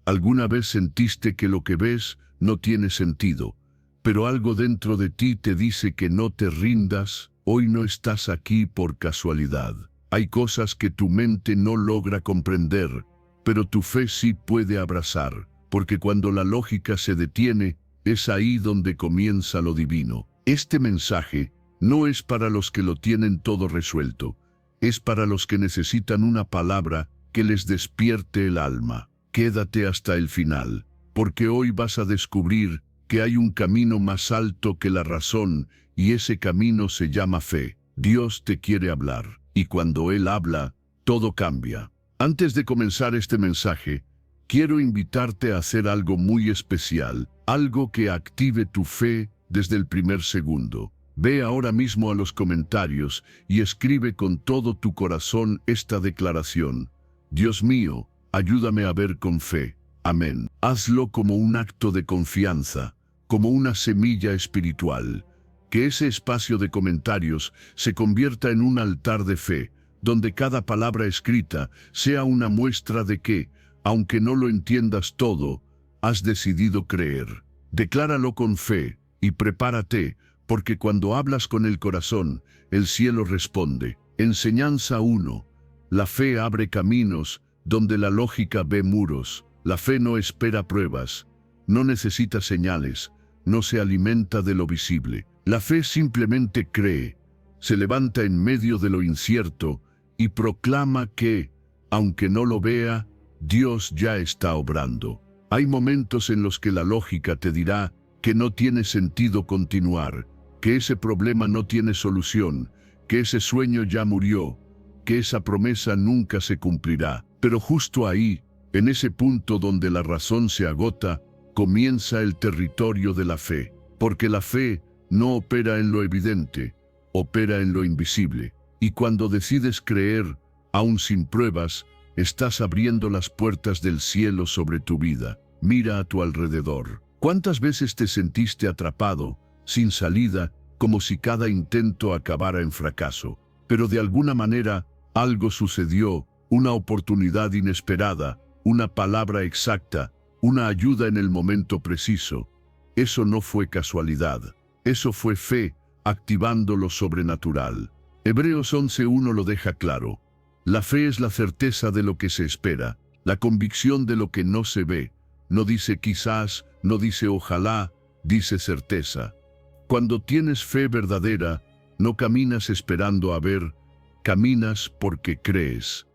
¿Alguna vez sentiste que lo que ves no tiene sentido, pero algo dentro de ti te dice que no te rindas? Hoy no estás aquí por casualidad. Hay cosas que tu mente no logra comprender, pero tu fe sí puede abrazar, porque cuando la lógica se detiene, es ahí donde comienza lo divino. Este mensaje no es para los que lo tienen todo resuelto, es para los que necesitan una palabra que les despierte el alma. Quédate hasta el final, porque hoy vas a descubrir que hay un camino más alto que la razón, y ese camino se llama fe. Dios te quiere hablar, y cuando Él habla, todo cambia. Antes de comenzar este mensaje, quiero invitarte a hacer algo muy especial, algo que active tu fe desde el primer segundo. Ve ahora mismo a los comentarios y escribe con todo tu corazón esta declaración: Dios mío, ayúdame a ver con fe. Amén. Hazlo como un acto de confianza, como una semilla espiritual. Que ese espacio de comentarios se convierta en un altar de fe, donde cada palabra escrita sea una muestra de que, aunque no lo entiendas todo, has decidido creer. Decláralo con fe y prepárate, porque cuando hablas con el corazón, el cielo responde. Enseñanza 1. La fe abre caminos donde la lógica ve muros. La fe no espera pruebas, no necesita señales, no se alimenta de lo visible. La fe simplemente cree, se levanta en medio de lo incierto y proclama que, aunque no lo vea, Dios ya está obrando. Hay momentos en los que la lógica te dirá que no tiene sentido continuar, que ese problema no tiene solución, que ese sueño ya murió, que esa promesa nunca se cumplirá. Pero justo ahí, en ese punto donde la razón se agota, comienza el territorio de la fe, porque la fe no opera en lo evidente, opera en lo invisible. Y cuando decides creer, aún sin pruebas, estás abriendo las puertas del cielo sobre tu vida. Mira a tu alrededor. ¿Cuántas veces te sentiste atrapado, sin salida, como si cada intento acabara en fracaso? Pero de alguna manera, algo sucedió, una oportunidad inesperada, una palabra exacta, una ayuda en el momento preciso. Eso no fue casualidad. Eso fue fe, activando lo sobrenatural. Hebreos 11:1 lo deja claro. La fe es la certeza de lo que se espera, la convicción de lo que no se ve. No dice quizás, no dice ojalá, dice certeza. Cuando tienes fe verdadera, no caminas esperando a ver, caminas porque crees.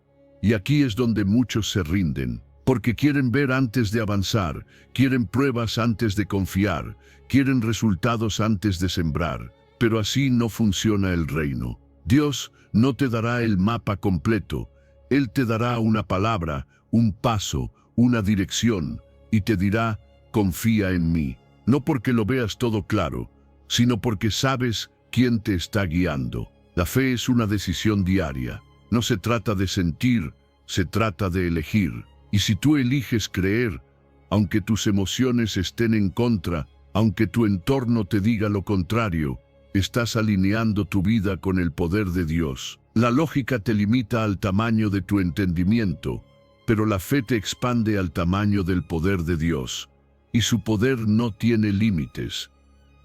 Y aquí es donde muchos se rinden, porque quieren ver antes de avanzar, quieren pruebas antes de confiar, quieren resultados antes de sembrar. Pero así no funciona el reino. Dios no te dará el mapa completo. Él te dará una palabra, un paso, una dirección, y te dirá, confía en mí. No porque lo veas todo claro, sino porque sabes quién te está guiando. La fe es una decisión diaria. No se trata de sentir, se trata de elegir. Y si tú eliges creer, aunque tus emociones estén en contra, aunque tu entorno te diga lo contrario, estás alineando tu vida con el poder de Dios. La lógica te limita al tamaño de tu entendimiento, pero la fe te expande al tamaño del poder de Dios. Y su poder no tiene límites.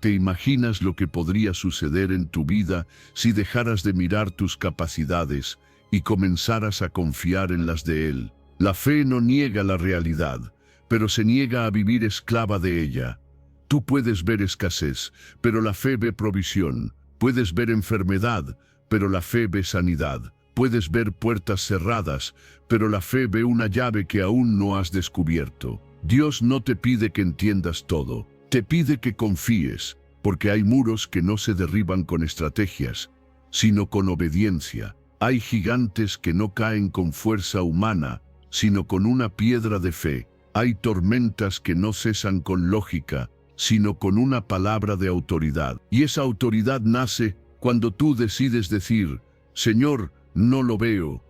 ¿Te imaginas lo que podría suceder en tu vida si dejaras de mirar tus capacidades y comenzaras a confiar en las de Él? La fe no niega la realidad, pero se niega a vivir esclava de ella. Tú puedes ver escasez, pero la fe ve provisión. Puedes ver enfermedad, pero la fe ve sanidad. Puedes ver puertas cerradas, pero la fe ve una llave que aún no has descubierto. Dios no te pide que entiendas todo, te pide que confíes, porque hay muros que no se derriban con estrategias, sino con obediencia. Hay gigantes que no caen con fuerza humana, sino con una piedra de fe. Hay tormentas que no cesan con lógica, sino con una palabra de autoridad. Y esa autoridad nace cuando tú decides decir, Señor, no lo veo,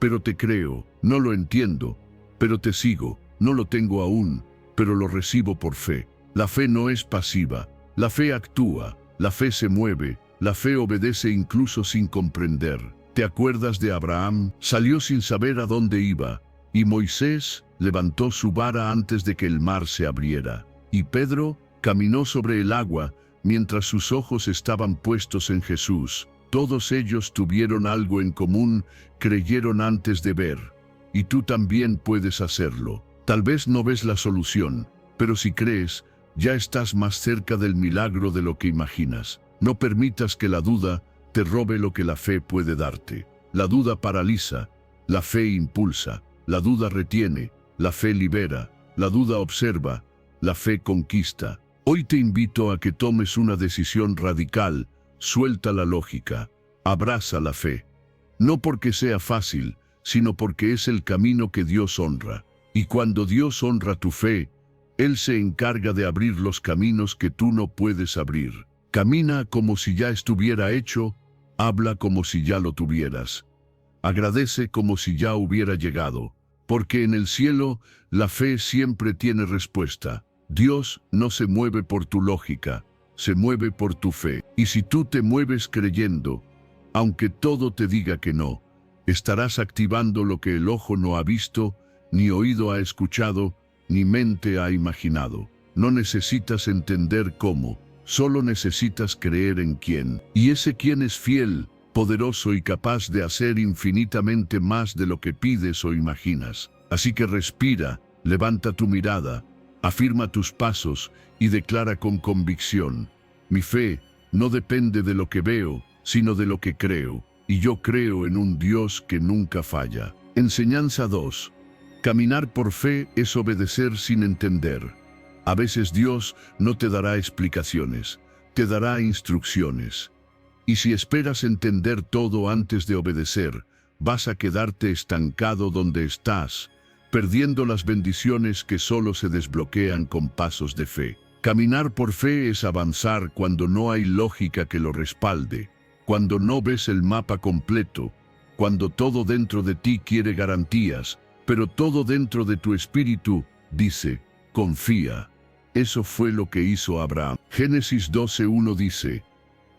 pero te creo, no lo entiendo, pero te sigo, no lo tengo aún, pero lo recibo por fe. La fe no es pasiva, la fe actúa, la fe se mueve, la fe obedece incluso sin comprender. ¿Te acuerdas de Abraham? Salió sin saber a dónde iba. Y Moisés, levantó su vara antes de que el mar se abriera. Y Pedro caminó sobre el agua mientras sus ojos estaban puestos en Jesús. Todos ellos tuvieron algo en común, creyeron antes de ver. Y tú también puedes hacerlo. Tal vez no ves la solución, pero si crees, ya estás más cerca del milagro de lo que imaginas. No permitas que la duda te robe lo que la fe puede darte. La duda paraliza, la fe impulsa, la duda retiene, la fe libera, la duda observa, la fe conquista. Hoy te invito a que tomes una decisión radical, suelta la lógica, abraza la fe. No porque sea fácil, sino porque es el camino que Dios honra. Y cuando Dios honra tu fe, Él se encarga de abrir los caminos que tú no puedes abrir. Camina como si ya estuviera hecho, habla como si ya lo tuvieras. Agradece como si ya hubiera llegado, porque en el cielo la fe siempre tiene respuesta. Dios no se mueve por tu lógica, se mueve por tu fe. Y si tú te mueves creyendo, aunque todo te diga que no, estarás activando lo que el ojo no ha visto, ni oído ha escuchado, ni mente ha imaginado. No necesitas entender cómo, solo necesitas creer en quién. Y ese quién es fiel, poderoso y capaz de hacer infinitamente más de lo que pides o imaginas. Así que respira, levanta tu mirada, afirma tus pasos y declara con convicción: mi fe no depende de lo que veo, sino de lo que creo. Y yo creo en un Dios que nunca falla. Enseñanza 2. Caminar por fe es obedecer sin entender. A veces Dios no te dará explicaciones, te dará instrucciones. Y si esperas entender todo antes de obedecer, vas a quedarte estancado donde estás, perdiendo las bendiciones que solo se desbloquean con pasos de fe. Caminar por fe es avanzar cuando no hay lógica que lo respalde, cuando no ves el mapa completo, cuando todo dentro de ti quiere garantías, pero todo dentro de tu espíritu dice: confía. Eso fue lo que hizo Abraham. Génesis 12:1 dice: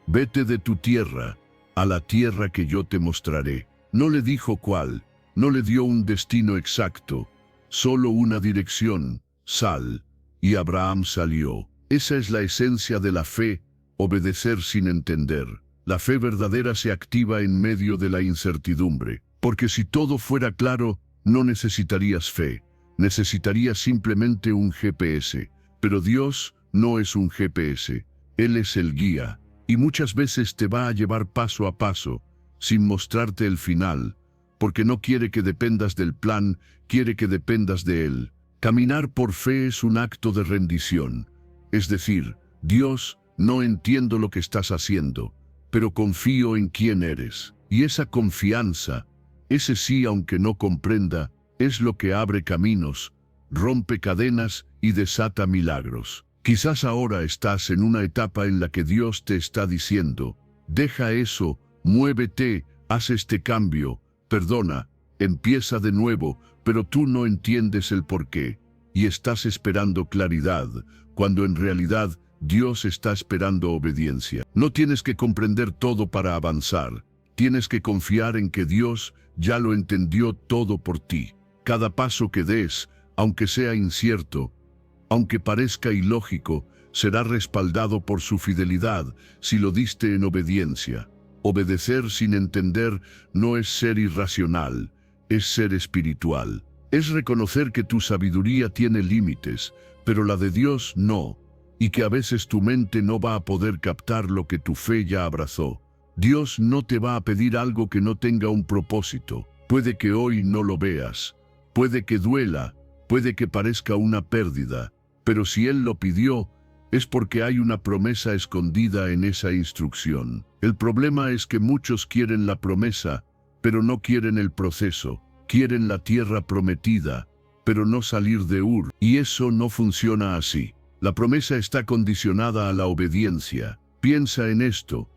vete de tu tierra, a la tierra que yo te mostraré. No le dijo cuál, no le dio un destino exacto, solo una dirección: sal. Y Abraham salió. Esa es la esencia de la fe, obedecer sin entender. La fe verdadera se activa en medio de la incertidumbre, porque si todo fuera claro, no necesitarías fe, necesitarías simplemente un GPS. Pero Dios no es un GPS, Él es el guía, y muchas veces te va a llevar paso a paso, sin mostrarte el final, porque no quiere que dependas del plan, quiere que dependas de Él. Caminar por fe es un acto de rendición, es decir: Dios, no entiendo lo que estás haciendo, pero confío en quién eres. Y esa confianza, ese sí aunque no comprenda, es lo que abre caminos, rompe cadenas y desata milagros. Quizás ahora estás en una etapa en la que Dios te está diciendo: deja eso, muévete, haz este cambio, perdona, empieza de nuevo, pero tú no entiendes el porqué, y estás esperando claridad, cuando en realidad Dios está esperando obediencia. No tienes que comprender todo para avanzar, tienes que confiar en que Dios ya lo entendió todo por ti. Cada paso que des, aunque sea incierto, aunque parezca ilógico, será respaldado por su fidelidad si lo diste en obediencia. Obedecer sin entender no es ser irracional, es ser espiritual. Es reconocer que tu sabiduría tiene límites, pero la de Dios no, y que a veces tu mente no va a poder captar lo que tu fe ya abrazó. Dios no te va a pedir algo que no tenga un propósito. Puede que hoy no lo veas, puede que duela, puede que parezca una pérdida, pero si Él lo pidió, es porque hay una promesa escondida en esa instrucción. El problema es que muchos quieren la promesa, pero no quieren el proceso. Quieren la tierra prometida, pero no salir de Ur. Y eso no funciona así. La promesa está condicionada a la obediencia. Piensa en esto.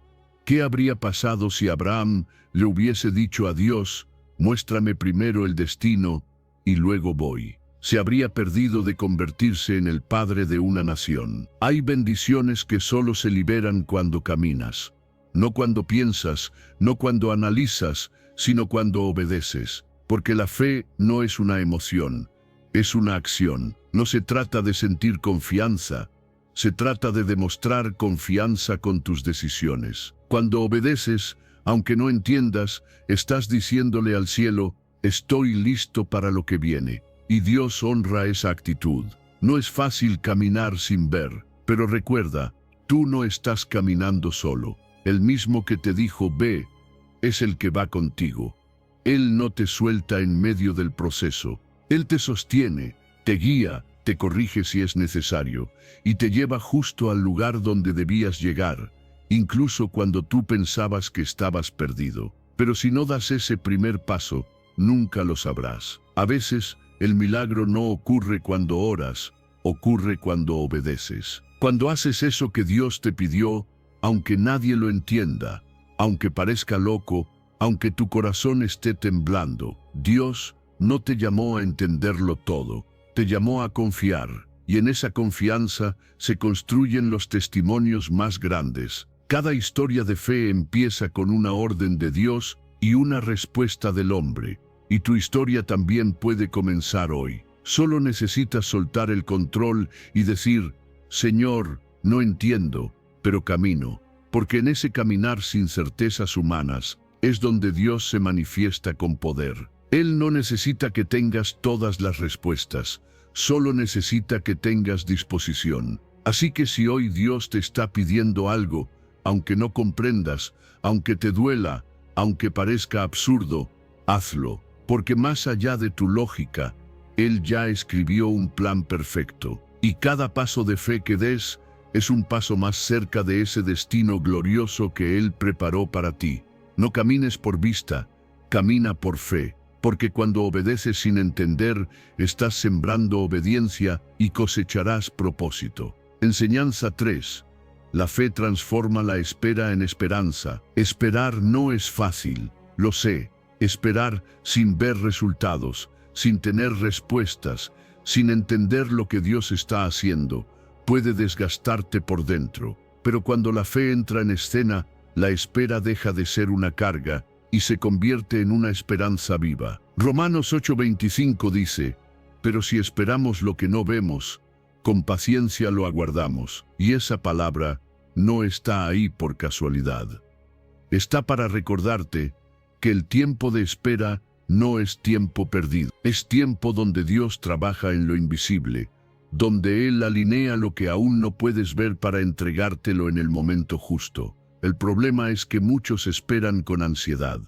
¿Qué habría pasado si Abraham le hubiese dicho a Dios: muéstrame primero el destino y luego voy? Se habría perdido de convertirse en el padre de una nación. Hay bendiciones que solo se liberan cuando caminas. No cuando piensas, no cuando analizas, sino cuando obedeces. Porque la fe no es una emoción, es una acción. No se trata de sentir confianza, se trata de demostrar confianza con tus decisiones. Cuando obedeces, aunque no entiendas, estás diciéndole al cielo, estoy listo para lo que viene. Y Dios honra esa actitud. No es fácil caminar sin ver, pero recuerda, tú no estás caminando solo. El mismo que te dijo ve, es el que va contigo. Él no te suelta en medio del proceso. Él te sostiene, te guía, te corrige si es necesario, y te lleva justo al lugar donde debías llegar, incluso cuando tú pensabas que estabas perdido. Pero si no das ese primer paso, nunca lo sabrás. A veces, el milagro no ocurre cuando oras, ocurre cuando obedeces. Cuando haces eso que Dios te pidió, aunque nadie lo entienda, aunque parezca loco, aunque tu corazón esté temblando, Dios no te llamó a entenderlo todo, te llamó a confiar, y en esa confianza se construyen los testimonios más grandes. Cada historia de fe empieza con una orden de Dios y una respuesta del hombre, y tu historia también puede comenzar hoy. Solo necesitas soltar el control y decir, Señor, no entiendo, pero camino, porque en ese caminar sin certezas humanas es donde Dios se manifiesta con poder. Él no necesita que tengas todas las respuestas, solo necesita que tengas disposición. Así que si hoy Dios te está pidiendo algo, aunque no comprendas, aunque te duela, aunque parezca absurdo, hazlo, porque más allá de tu lógica, Él ya escribió un plan perfecto, y cada paso de fe que des es un paso más cerca de ese destino glorioso que Él preparó para ti. No camines por vista, camina por fe, porque cuando obedeces sin entender, estás sembrando obediencia y cosecharás propósito. Enseñanza 3. La fe transforma la espera en esperanza. Esperar no es fácil, lo sé. Esperar sin ver resultados, sin tener respuestas, sin entender lo que Dios está haciendo, puede desgastarte por dentro. Pero cuando la fe entra en escena, la espera deja de ser una carga y se convierte en una esperanza viva. Romanos 8:25 dice, pero si esperamos lo que no vemos, con paciencia lo aguardamos. Y esa palabra no está ahí por casualidad. Está para recordarte que el tiempo de espera no es tiempo perdido. Es tiempo donde Dios trabaja en lo invisible, donde Él alinea lo que aún no puedes ver para entregártelo en el momento justo. El problema es que muchos esperan con ansiedad.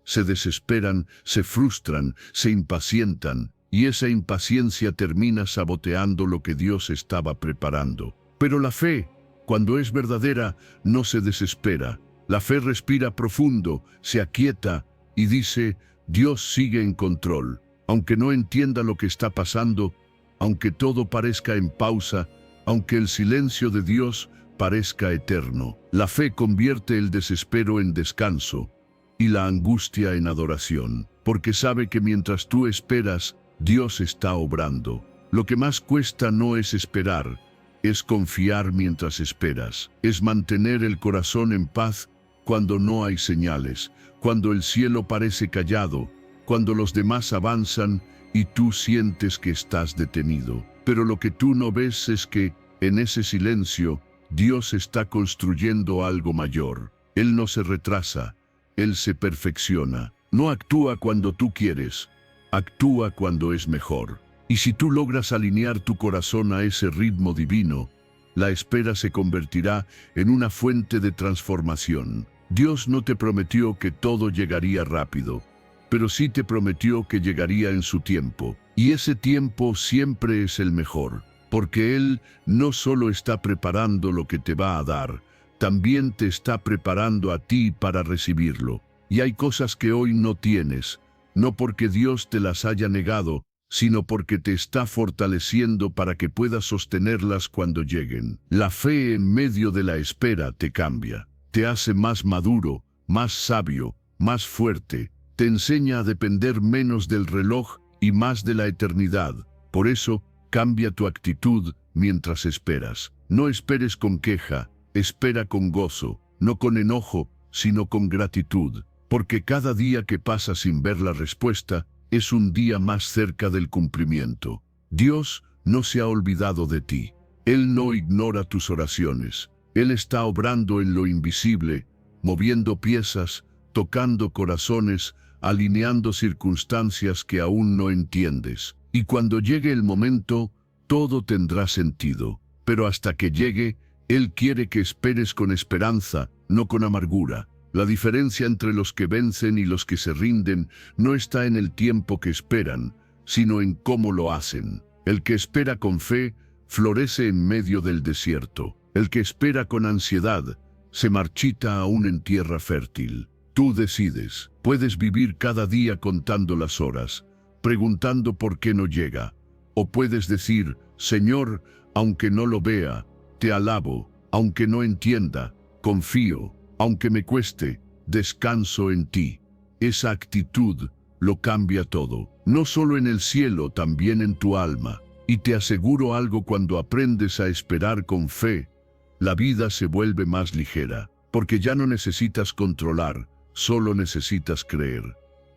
Se desesperan, se frustran, se impacientan, y esa impaciencia termina saboteando lo que Dios estaba preparando. Pero la fe, cuando es verdadera, no se desespera. La fe respira profundo, se aquieta y dice, Dios sigue en control. Aunque no entienda lo que está pasando, aunque todo parezca en pausa, aunque el silencio de Dios parezca eterno. La fe convierte el desespero en descanso y la angustia en adoración, porque sabe que mientras tú esperas, Dios está obrando. Lo que más cuesta no es esperar, es confiar mientras esperas, es mantener el corazón en paz cuando no hay señales, cuando el cielo parece callado, cuando los demás avanzan y tú sientes que estás detenido. Pero lo que tú no ves es que, en ese silencio, Dios está construyendo algo mayor. Él no se retrasa, Él se perfecciona. No actúa cuando tú quieres, actúa cuando es mejor. Y si tú logras alinear tu corazón a ese ritmo divino, la espera se convertirá en una fuente de transformación. Dios no te prometió que todo llegaría rápido, pero sí te prometió que llegaría en su tiempo. Y ese tiempo siempre es el mejor, porque Él no solo está preparando lo que te va a dar, también te está preparando a ti para recibirlo. Y hay cosas que hoy no tienes, no porque Dios te las haya negado, sino porque te está fortaleciendo para que puedas sostenerlas cuando lleguen. La fe en medio de la espera te cambia, te hace más maduro, más sabio, más fuerte, te enseña a depender menos del reloj y más de la eternidad. Por eso, cambia tu actitud mientras esperas. No esperes con queja, espera con gozo, no con enojo, sino con gratitud, porque cada día que pasa sin ver la respuesta es un día más cerca del cumplimiento. Dios no se ha olvidado de ti. Él no ignora tus oraciones. Él está obrando en lo invisible, moviendo piezas, tocando corazones, alineando circunstancias que aún no entiendes. Y cuando llegue el momento, todo tendrá sentido. Pero hasta que llegue, Él quiere que esperes con esperanza, no con amargura. La diferencia entre los que vencen y los que se rinden no está en el tiempo que esperan, sino en cómo lo hacen. El que espera con fe, florece en medio del desierto. El que espera con ansiedad, se marchita aún en tierra fértil. Tú decides. Puedes vivir cada día contando las horas, preguntando por qué no llega. O puedes decir, Señor, aunque no lo vea, te alabo, aunque no entienda, confío, aunque me cueste, descanso en ti. Esa actitud lo cambia todo, no solo en el cielo, también en tu alma. Y te aseguro algo: cuando aprendes a esperar con fe, la vida se vuelve más ligera, porque ya no necesitas controlar, solo necesitas creer.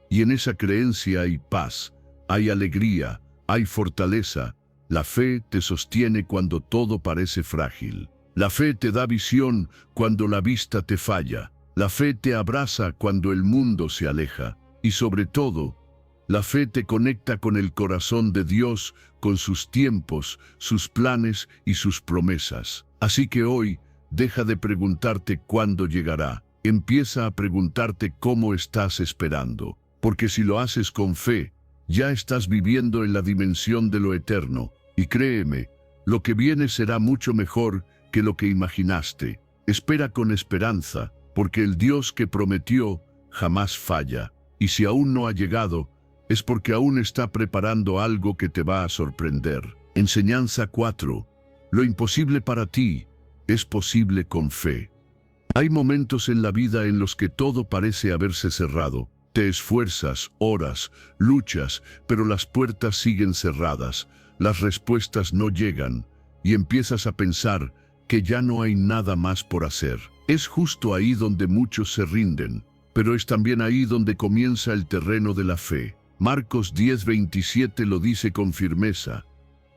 Y en esa creencia hay paz, hay alegría, hay fortaleza. La fe te sostiene cuando todo parece frágil. La fe te da visión cuando la vista te falla. La fe te abraza cuando el mundo se aleja. Y sobre todo, la fe te conecta con el corazón de Dios, con sus tiempos, sus planes y sus promesas. Así que hoy, deja de preguntarte cuándo llegará. Empieza a preguntarte cómo estás esperando. Porque si lo haces con fe, ya estás viviendo en la dimensión de lo eterno. Y créeme, lo que viene será mucho mejor que lo que imaginaste. Espera con esperanza, porque el Dios que prometió jamás falla. Y si aún no ha llegado, es porque aún está preparando algo que te va a sorprender. Enseñanza 4. Lo imposible para ti es posible con fe. Hay momentos en la vida en los que todo parece haberse cerrado. Te esfuerzas, oras, luchas, pero las puertas siguen cerradas, las respuestas no llegan, y empiezas a pensar que ya no hay nada más por hacer. Es justo ahí donde muchos se rinden, pero es también ahí donde comienza el terreno de la fe. Marcos 10:27 lo dice con firmeza: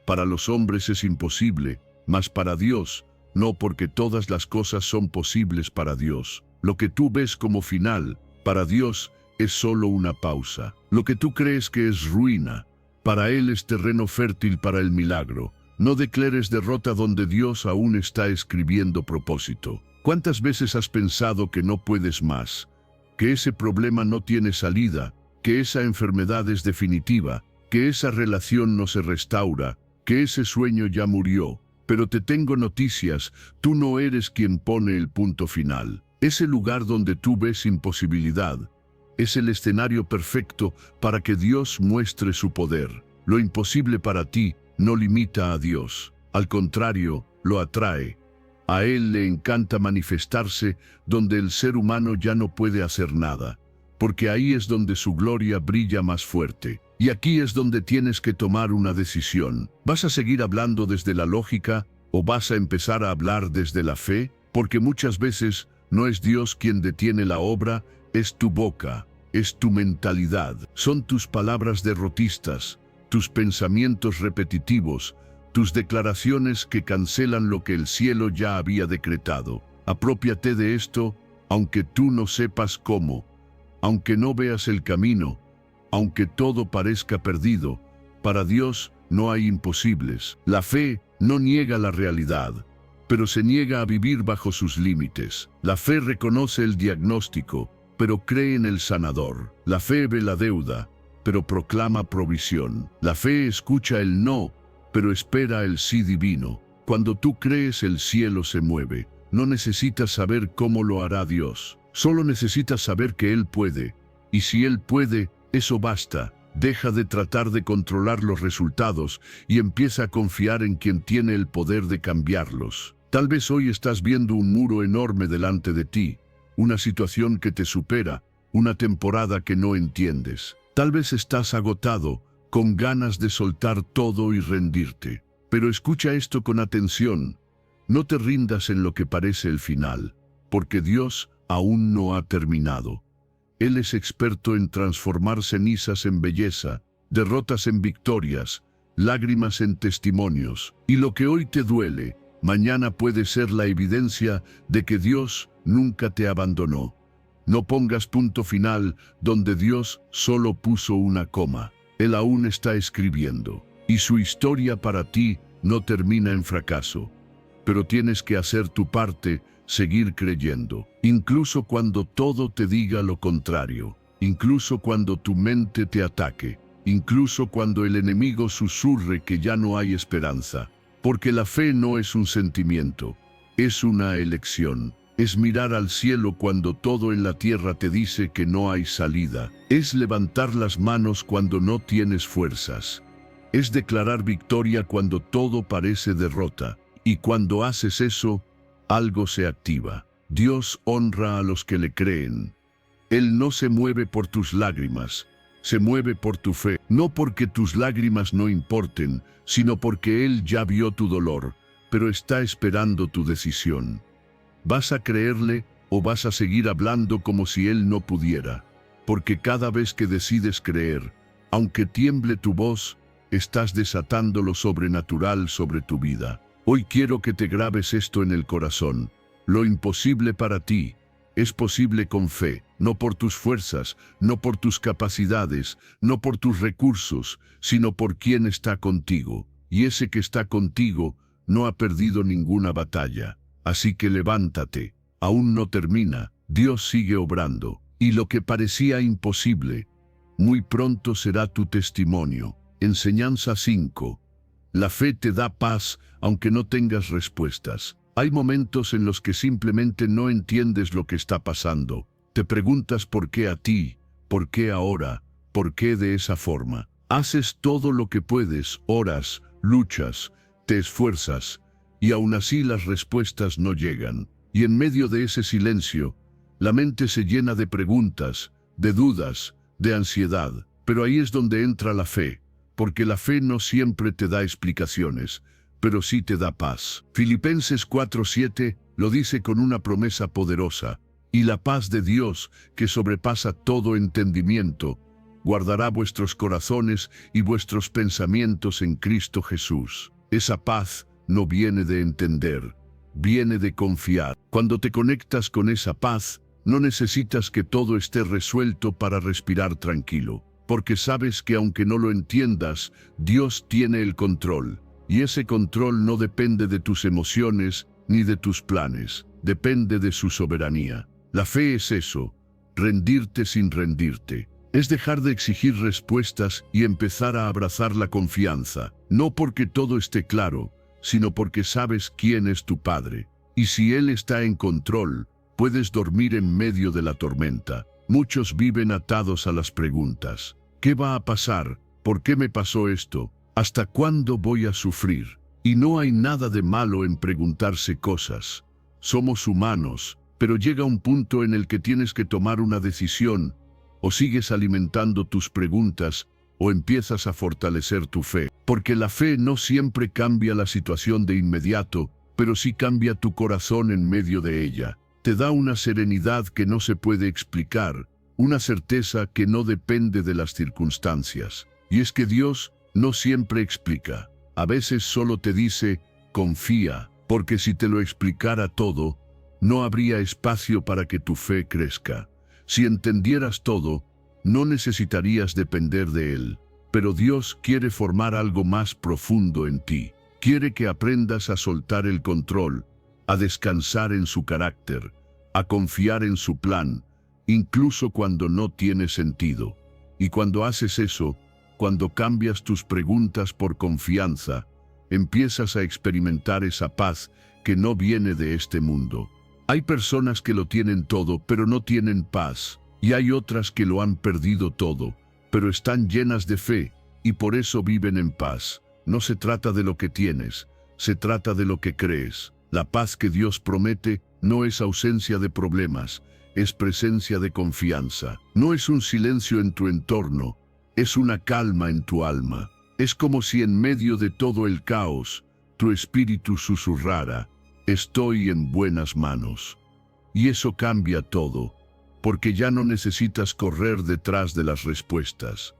para los hombres es imposible, mas para Dios no, porque todas las cosas son posibles para Dios. Lo que tú ves como final, para Dios es solo una pausa. Lo que tú crees que es ruina, para Él es terreno fértil para el milagro. No declares derrota donde Dios aún está escribiendo propósito. ¿Cuántas veces has pensado que no puedes más? Que ese problema no tiene salida, que esa enfermedad es definitiva, que esa relación no se restaura, que ese sueño ya murió. Pero te tengo noticias: tú no eres quien pone el punto final. Ese lugar donde tú ves imposibilidad es el escenario perfecto para que Dios muestre su poder. Lo imposible para ti no limita a Dios. Al contrario, lo atrae. A Él le encanta manifestarse donde el ser humano ya no puede hacer nada, porque ahí es donde su gloria brilla más fuerte. Y aquí es donde tienes que tomar una decisión. ¿Vas a seguir hablando desde la lógica o vas a empezar a hablar desde la fe? Porque muchas veces no es Dios quien detiene la obra, es tu boca, es tu mentalidad. Son tus palabras derrotistas, tus pensamientos repetitivos, tus declaraciones que cancelan lo que el cielo ya había decretado. Aprópiate de esto, aunque tú no sepas cómo, aunque no veas el camino, aunque todo parezca perdido. Para Dios no hay imposibles. La fe no niega la realidad, pero se niega a vivir bajo sus límites. La fe reconoce el diagnóstico, pero cree en el sanador. La fe ve la deuda, pero proclama provisión. La fe escucha el no, pero espera el sí divino. Cuando tú crees, el cielo se mueve. No necesitas saber cómo lo hará Dios. Solo necesitas saber que Él puede. Y si Él puede, eso basta. Deja de tratar de controlar los resultados y empieza a confiar en quien tiene el poder de cambiarlos. Tal vez hoy estás viendo un muro enorme delante de ti, una situación que te supera, una temporada que no entiendes. Tal vez estás agotado, con ganas de soltar todo y rendirte. Pero escucha esto con atención. No te rindas en lo que parece el final, porque Dios aún no ha terminado. Él es experto en transformar cenizas en belleza, derrotas en victorias, lágrimas en testimonios. Y lo que hoy te duele, mañana puede ser la evidencia de que Dios nunca te abandonó. No pongas punto final donde Dios solo puso una coma. Él aún está escribiendo. Y su historia para ti no termina en fracaso. Pero tienes que hacer tu parte, seguir creyendo. Incluso cuando todo te diga lo contrario. Incluso cuando tu mente te ataque. Incluso cuando el enemigo susurre que ya no hay esperanza. Porque la fe no es un sentimiento, es una elección. Es mirar al cielo cuando todo en la tierra te dice que no hay salida. Es levantar las manos cuando no tienes fuerzas. Es declarar victoria cuando todo parece derrota. Y cuando haces eso, algo se activa. Dios honra a los que le creen. Él no se mueve por tus lágrimas, se mueve por tu fe. No porque tus lágrimas no importen, sino porque Él ya vio tu dolor, pero está esperando tu decisión. ¿Vas a creerle o vas a seguir hablando como si Él no pudiera? Porque cada vez que decides creer, aunque tiemble tu voz, estás desatando lo sobrenatural sobre tu vida. Hoy quiero que te grabes esto en el corazón. Lo imposible para ti es posible con fe, no por tus fuerzas, no por tus capacidades, no por tus recursos, sino por quien está contigo. Y ese que está contigo no ha perdido ninguna batalla. Así que levántate, aún no termina, Dios sigue obrando. Y lo que parecía imposible, muy pronto será tu testimonio. Enseñanza 5. La fe te da paz, aunque no tengas respuestas. Hay momentos en los que simplemente no entiendes lo que está pasando. Te preguntas por qué a ti, por qué ahora, por qué de esa forma. Haces todo lo que puedes, oras, luchas, te esfuerzas, y aún así las respuestas no llegan. Y en medio de ese silencio, la mente se llena de preguntas, de dudas, de ansiedad. Pero ahí es donde entra la fe, porque la fe no siempre te da explicaciones, pero sí te da paz. Filipenses 4:7 lo dice con una promesa poderosa. Y la paz de Dios, que sobrepasa todo entendimiento, guardará vuestros corazones y vuestros pensamientos en Cristo Jesús. Esa paz no viene de entender, viene de confiar. Cuando te conectas con esa paz, no necesitas que todo esté resuelto para respirar tranquilo, porque sabes que aunque no lo entiendas, Dios tiene el control. Y ese control no depende de tus emociones ni de tus planes, depende de su soberanía. La fe es eso, rendirte sin rendirte. Es dejar de exigir respuestas y empezar a abrazar la confianza, no porque todo esté claro, sino porque sabes quién es tu Padre. Y si Él está en control, puedes dormir en medio de la tormenta. Muchos viven atados a las preguntas. ¿Qué va a pasar? ¿Por qué me pasó esto? ¿Hasta cuándo voy a sufrir? Y no hay nada de malo en preguntarse cosas. Somos humanos, pero llega un punto en el que tienes que tomar una decisión. O sigues alimentando tus preguntas, o empiezas a fortalecer tu fe. Porque la fe no siempre cambia la situación de inmediato, pero sí cambia tu corazón en medio de ella. Te da una serenidad que no se puede explicar, una certeza que no depende de las circunstancias. Y es que Dios no siempre explica. A veces solo te dice, confía, porque si te lo explicara todo, no habría espacio para que tu fe crezca. Si entendieras todo, no necesitarías depender de Él. Pero Dios quiere formar algo más profundo en ti. Quiere que aprendas a soltar el control, a descansar en su carácter, a confiar en su plan, incluso cuando no tiene sentido. Y cuando haces eso, cuando cambias tus preguntas por confianza, empiezas a experimentar esa paz que no viene de este mundo. Hay personas que lo tienen todo, pero no tienen paz. Y hay otras que lo han perdido todo, pero están llenas de fe, y por eso viven en paz. No se trata de lo que tienes, se trata de lo que crees. La paz que Dios promete no es ausencia de problemas, es presencia de confianza. No es un silencio en tu entorno, es una calma en tu alma. Es como si en medio de todo el caos, tu espíritu susurrara, estoy en buenas manos. Y eso cambia todo, porque ya no necesitas correr detrás de las respuestas.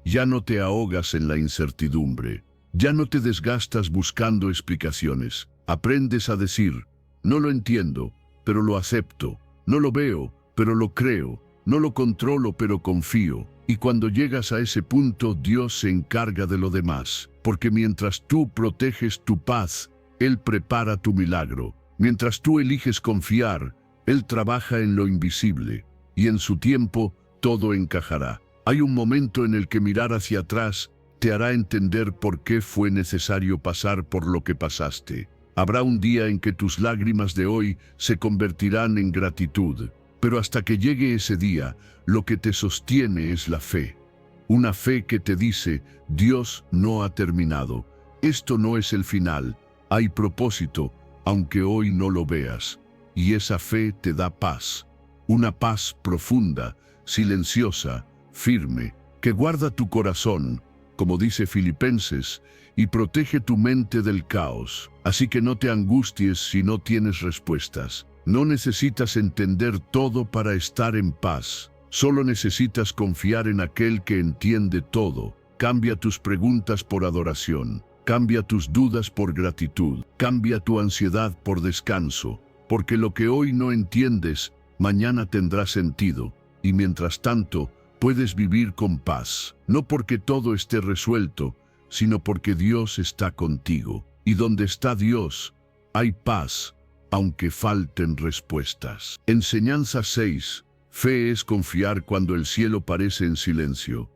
Ya no te ahogas en la incertidumbre. Ya no te desgastas buscando explicaciones. Aprendes a decir, no lo entiendo, pero lo acepto. No lo veo, pero lo creo. No lo controlo, pero confío. Y cuando llegas a ese punto, Dios se encarga de lo demás. Porque mientras tú proteges tu paz, Él prepara tu milagro. Mientras tú eliges confiar, Él trabaja en lo invisible. Y en su tiempo, todo encajará. Hay un momento en el que mirar hacia atrás te hará entender por qué fue necesario pasar por lo que pasaste. Habrá un día en que tus lágrimas de hoy se convertirán en gratitud. Pero hasta que llegue ese día, lo que te sostiene es la fe. Una fe que te dice, Dios no ha terminado. Esto no es el final. Hay propósito, aunque hoy no lo veas. Y esa fe te da paz. Una paz profunda, silenciosa, firme, que guarda tu corazón, como dice Filipenses, y protege tu mente del caos. Así que no te angusties si no tienes respuestas. No necesitas entender todo para estar en paz. Solo necesitas confiar en aquel que entiende todo. Cambia tus preguntas por adoración. Cambia tus dudas por gratitud. Cambia tu ansiedad por descanso. Porque lo que hoy no entiendes, mañana tendrá sentido. Y mientras tanto, puedes vivir con paz. No porque todo esté resuelto, sino porque Dios está contigo. Y donde está Dios, hay paz, aunque falten respuestas. Enseñanza 6. Fe es confiar cuando el cielo parece en silencio.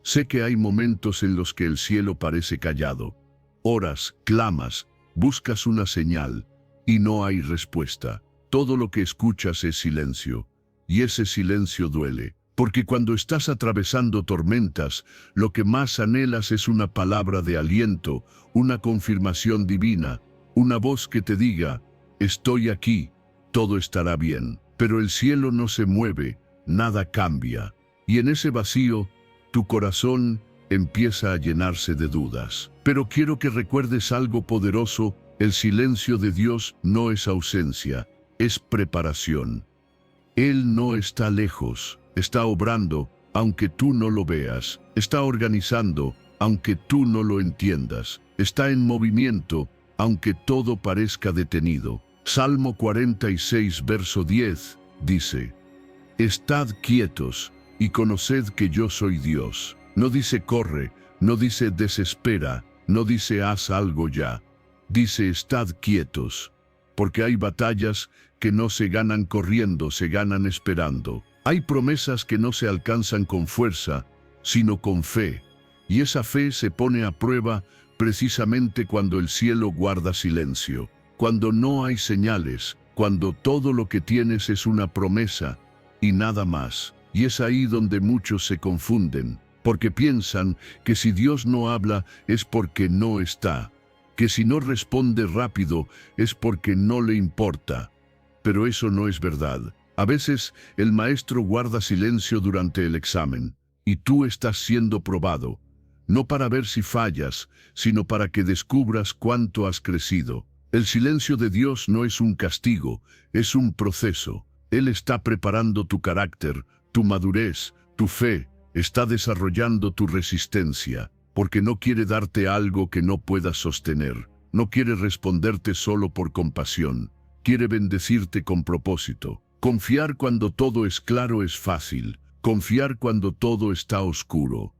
Sé que hay momentos en los que el cielo parece callado. Oras, clamas, buscas una señal, y no hay respuesta. Todo lo que escuchas es silencio, y ese silencio duele. Porque cuando estás atravesando tormentas, lo que más anhelas es una palabra de aliento, una confirmación divina, una voz que te diga, estoy aquí, todo estará bien. Pero el cielo no se mueve, nada cambia. Y en ese vacío, tu corazón empieza a llenarse de dudas. Pero quiero que recuerdes algo poderoso, el silencio de Dios no es ausencia, es preparación. Él no está lejos, está obrando, aunque tú no lo veas, está organizando, aunque tú no lo entiendas, está en movimiento, aunque todo parezca detenido. Salmo 46, verso 10, dice, Estad quietos y conoced que yo soy Dios. No dice corre, no dice desespera, no dice haz algo ya. Dice estad quietos, porque hay batallas que no se ganan corriendo, se ganan esperando. Hay promesas que no se alcanzan con fuerza, sino con fe. Y esa fe se pone a prueba precisamente cuando el cielo guarda silencio. Cuando no hay señales, cuando todo lo que tienes es una promesa y nada más. Y es ahí donde muchos se confunden, porque piensan que si Dios no habla es porque no está, que si no responde rápido es porque no le importa. Pero eso no es verdad. A veces el maestro guarda silencio durante el examen, y tú estás siendo probado, no para ver si fallas, sino para que descubras cuánto has crecido. El silencio de Dios no es un castigo, es un proceso. Él está preparando tu carácter, tu madurez, tu fe, está desarrollando tu resistencia, porque no quiere darte algo que no puedas sostener. No quiere responderte solo por compasión, quiere bendecirte con propósito. Confiar cuando todo es claro es fácil, confiar cuando todo está oscuro.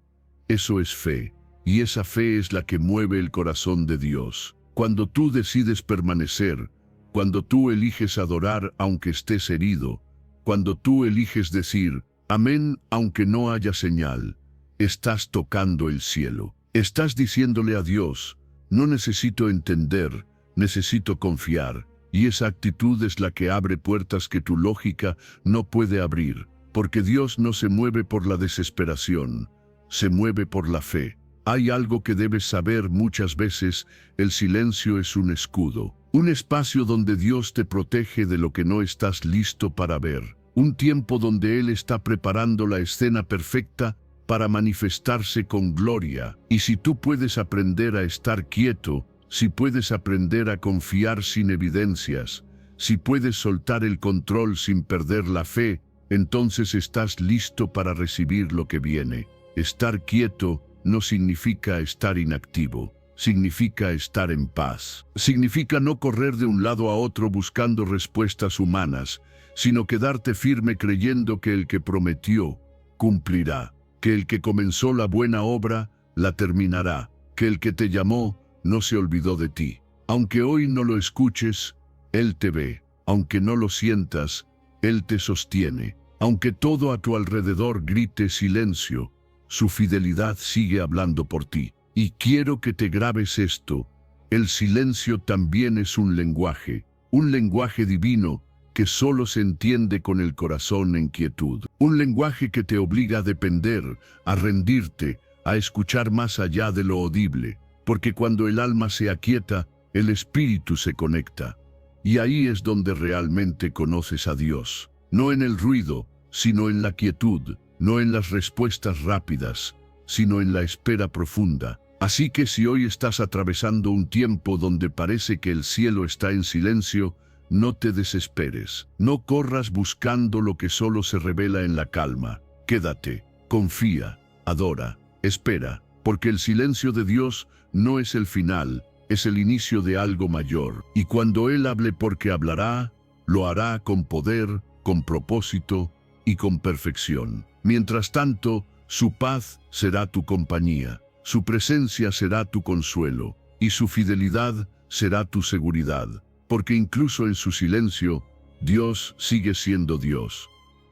Eso es fe, y esa fe es la que mueve el corazón de Dios. Cuando tú decides permanecer, cuando tú eliges adorar aunque estés herido, cuando tú eliges decir, amén aunque no haya señal, estás tocando el cielo. Estás diciéndole a Dios, no necesito entender, necesito confiar. Y esa actitud es la que abre puertas que tu lógica no puede abrir, porque Dios no se mueve por la desesperación, se mueve por la fe. Hay algo que debes saber muchas veces, el silencio es un escudo, un espacio donde Dios te protege de lo que no estás listo para ver, un tiempo donde Él está preparando la escena perfecta para manifestarse con gloria. Y si tú puedes aprender a estar quieto, si puedes aprender a confiar sin evidencias, si puedes soltar el control sin perder la fe, entonces estás listo para recibir lo que viene. Estar quieto no significa estar inactivo, significa estar en paz. Significa no correr de un lado a otro buscando respuestas humanas, sino quedarte firme creyendo que el que prometió, cumplirá, que el que comenzó la buena obra, la terminará, que el que te llamó, no se olvidó de ti. Aunque hoy no lo escuches, Él te ve. Aunque no lo sientas, Él te sostiene. Aunque todo a tu alrededor grite silencio, su fidelidad sigue hablando por ti. Y quiero que te grabes esto: el silencio también es un lenguaje divino que solo se entiende con el corazón en quietud. Un lenguaje que te obliga a depender, a rendirte, a escuchar más allá de lo audible, porque cuando el alma se aquieta, el espíritu se conecta. Y ahí es donde realmente conoces a Dios. No en el ruido, sino en la quietud, no en las respuestas rápidas, sino en la espera profunda. Así que si hoy estás atravesando un tiempo donde parece que el cielo está en silencio, no te desesperes. No corras buscando lo que solo se revela en la calma. Quédate, confía, adora, espera, porque el silencio de Dios no es el final, es el inicio de algo mayor. Y cuando Él hable, porque hablará, lo hará con poder, con propósito y con perfección. Mientras tanto, su paz será tu compañía. Su presencia será tu consuelo, y su fidelidad será tu seguridad, porque incluso en su silencio, Dios sigue siendo Dios.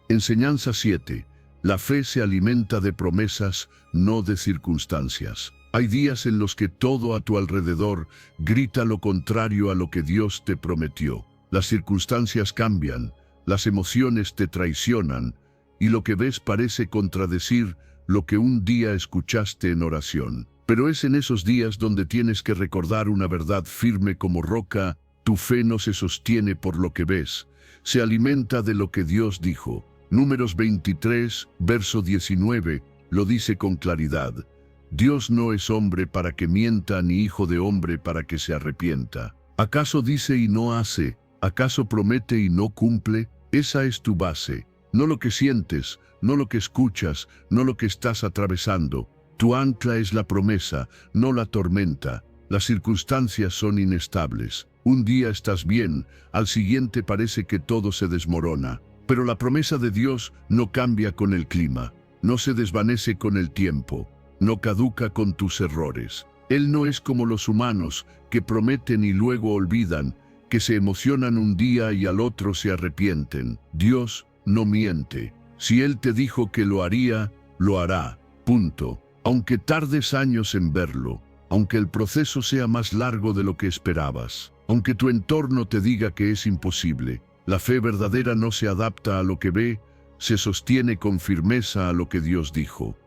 Enseñanza 7. La fe se alimenta de promesas, no de circunstancias. Hay días en los que todo a tu alrededor grita lo contrario a lo que Dios te prometió. Las circunstancias cambian, las emociones te traicionan, y lo que ves parece contradecir lo que un día escuchaste en oración. Pero es en esos días donde tienes que recordar una verdad firme como roca: tu fe no se sostiene por lo que ves, se alimenta de lo que Dios dijo. Números 23, verso 19, lo dice con claridad: Dios no es hombre para que mienta, ni hijo de hombre para que se arrepienta. ¿Acaso dice y no hace? ¿Acaso promete y no cumple? Esa es tu base. No lo que sientes, no lo que escuchas, no lo que estás atravesando. Tu ancla es la promesa, no la tormenta. Las circunstancias son inestables. Un día estás bien, al siguiente parece que todo se desmorona. Pero la promesa de Dios no cambia con el clima, no se desvanece con el tiempo, no caduca con tus errores. Él no es como los humanos, que prometen y luego olvidan, que se emocionan un día y al otro se arrepienten. Dios no miente. Si Él te dijo que lo haría, lo hará. Punto. Aunque tardes años en verlo, aunque el proceso sea más largo de lo que esperabas, aunque tu entorno te diga que es imposible, la fe verdadera no se adapta a lo que ve, se sostiene con firmeza a lo que Dios dijo.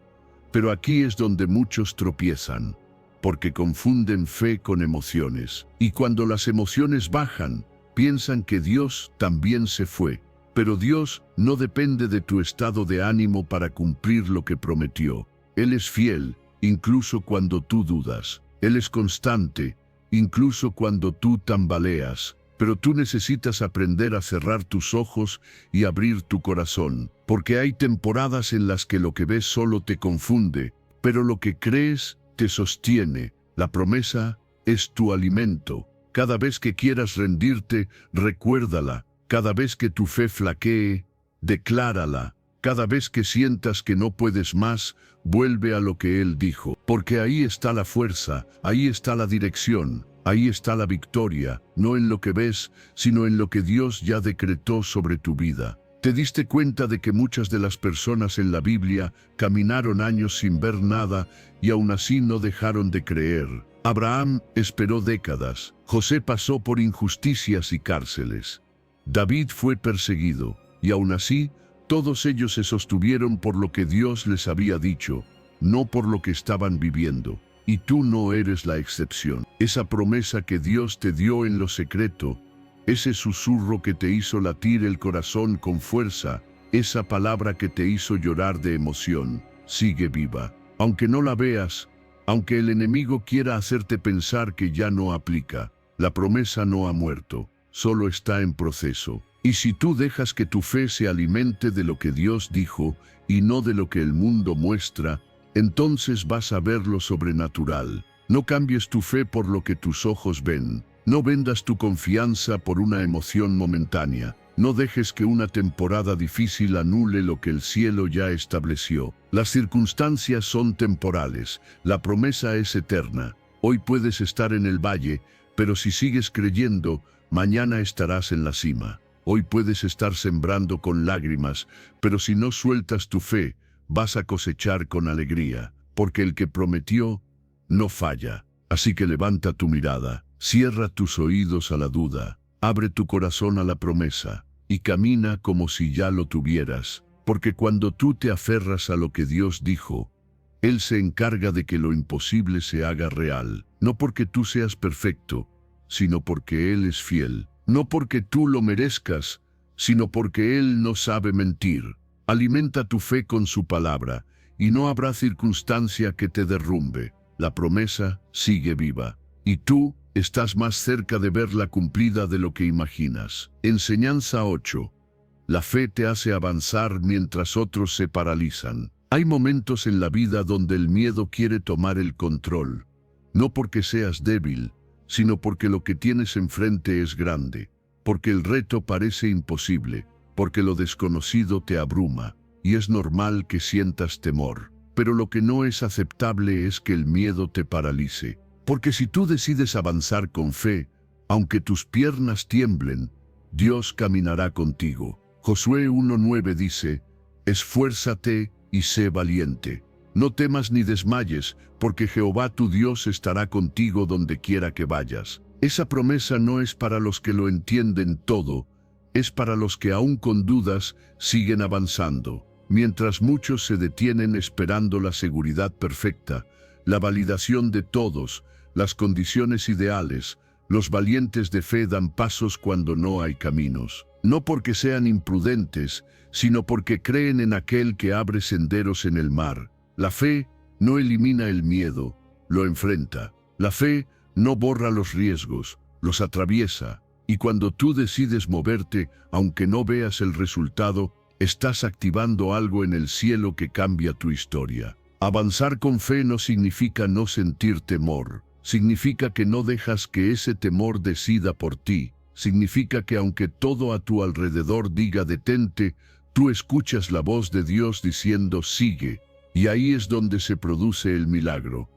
Pero aquí es donde muchos tropiezan, porque confunden fe con emociones. Y cuando las emociones bajan, piensan que Dios también se fue. Pero Dios no depende de tu estado de ánimo para cumplir lo que prometió. Él es fiel, incluso cuando tú dudas. Él es constante, incluso cuando tú tambaleas. Pero tú necesitas aprender a cerrar tus ojos y abrir tu corazón, porque hay temporadas en las que lo que ves solo te confunde, pero lo que crees te sostiene. La promesa es tu alimento. Cada vez que quieras rendirte, recuérdala. Cada vez que tu fe flaquee, declárala. Cada vez que sientas que no puedes más, vuelve a lo que Él dijo. Porque ahí está la fuerza, ahí está la dirección, ahí está la victoria, no en lo que ves, sino en lo que Dios ya decretó sobre tu vida. ¿Te diste cuenta de que muchas de las personas en la Biblia caminaron años sin ver nada y aún así no dejaron de creer? Abraham esperó décadas, José pasó por injusticias y cárceles, David fue perseguido, y aún así todos ellos se sostuvieron por lo que Dios les había dicho, no por lo que estaban viviendo. Y tú no eres la excepción. Esa promesa que Dios te dio en lo secreto, ese susurro que te hizo latir el corazón con fuerza, esa palabra que te hizo llorar de emoción, sigue viva. Aunque no la veas, aunque el enemigo quiera hacerte pensar que ya no aplica, la promesa no ha muerto, solo está en proceso. Y si tú dejas que tu fe se alimente de lo que Dios dijo y no de lo que el mundo muestra, entonces vas a ver lo sobrenatural. No cambies tu fe por lo que tus ojos ven. No vendas tu confianza por una emoción momentánea. No dejes que una temporada difícil anule lo que el cielo ya estableció. Las circunstancias son temporales, la promesa es eterna. Hoy puedes estar en el valle, pero si sigues creyendo, mañana estarás en la cima. Hoy puedes estar sembrando con lágrimas, pero si no sueltas tu fe, vas a cosechar con alegría, porque el que prometió no falla. Así que levanta tu mirada, cierra tus oídos a la duda, abre tu corazón a la promesa y camina como si ya lo tuvieras, porque cuando tú te aferras a lo que Dios dijo, Él se encarga de que lo imposible se haga real, no porque tú seas perfecto, sino porque Él es fiel. No porque tú lo merezcas, sino porque Él no sabe mentir. Alimenta tu fe con su palabra, y no habrá circunstancia que te derrumbe. La promesa sigue viva, y tú estás más cerca de verla cumplida de lo que imaginas. Enseñanza 8. La fe te hace avanzar mientras otros se paralizan. Hay momentos en la vida donde el miedo quiere tomar el control, no porque seas débil, sino porque lo que tienes enfrente es grande, porque el reto parece imposible, porque lo desconocido te abruma, y es normal que sientas temor. Pero lo que no es aceptable es que el miedo te paralice, porque si tú decides avanzar con fe, aunque tus piernas tiemblen, Dios caminará contigo. Josué 1:9 dice, esfuérzate y sé valiente. No temas ni desmayes, porque Jehová tu Dios estará contigo donde quiera que vayas. Esa promesa no es para los que lo entienden todo, es para los que aún con dudas siguen avanzando. Mientras muchos se detienen esperando la seguridad perfecta, la validación de todos, las condiciones ideales, los valientes de fe dan pasos cuando no hay caminos. No porque sean imprudentes, sino porque creen en aquel que abre senderos en el mar. La fe no elimina el miedo, lo enfrenta. La fe no borra los riesgos, los atraviesa. Y cuando tú decides moverte, aunque no veas el resultado, estás activando algo en el cielo que cambia tu historia. Avanzar con fe no significa no sentir temor. Significa que no dejas que ese temor decida por ti. Significa que aunque todo a tu alrededor diga detente, tú escuchas la voz de Dios diciendo sigue. Y ahí es donde se produce el milagro.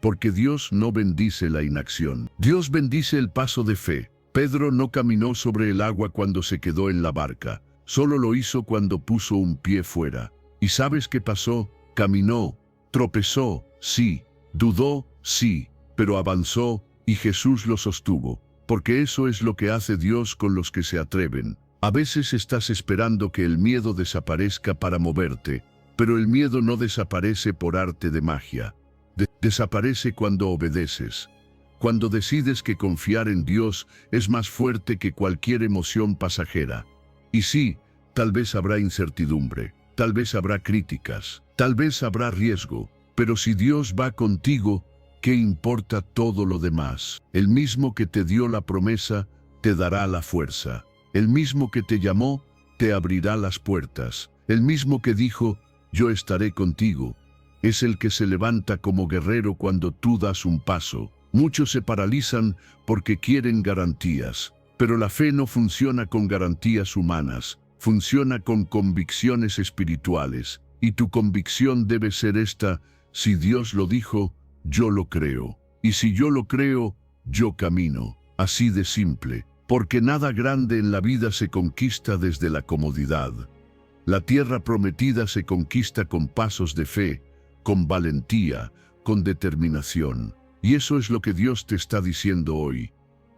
Porque Dios no bendice la inacción. Dios bendice el paso de fe. Pedro no caminó sobre el agua cuando se quedó en la barca. Solo lo hizo cuando puso un pie fuera. ¿Y sabes qué pasó? Caminó, tropezó, sí, dudó, sí, pero avanzó y Jesús lo sostuvo. Porque eso es lo que hace Dios con los que se atreven. A veces estás esperando que el miedo desaparezca para moverte, pero el miedo no desaparece por arte de magia. Desaparece cuando obedeces. Cuando decides que confiar en Dios es más fuerte que cualquier emoción pasajera. Y sí, tal vez habrá incertidumbre, tal vez habrá críticas, tal vez habrá riesgo, pero si Dios va contigo, ¿qué importa todo lo demás? El mismo que te dio la promesa, te dará la fuerza. El mismo que te llamó, te abrirá las puertas. El mismo que dijo, yo estaré contigo, es el que se levanta como guerrero cuando tú das un paso. Muchos se paralizan porque quieren garantías, pero la fe no funciona con garantías humanas, funciona con convicciones espirituales, y tu convicción debe ser esta: si Dios lo dijo, yo lo creo, y si yo lo creo, yo camino. Así de simple, porque nada grande en la vida se conquista desde la comodidad. La tierra prometida se conquista con pasos de fe, con valentía, con determinación. Y eso es lo que Dios te está diciendo hoy.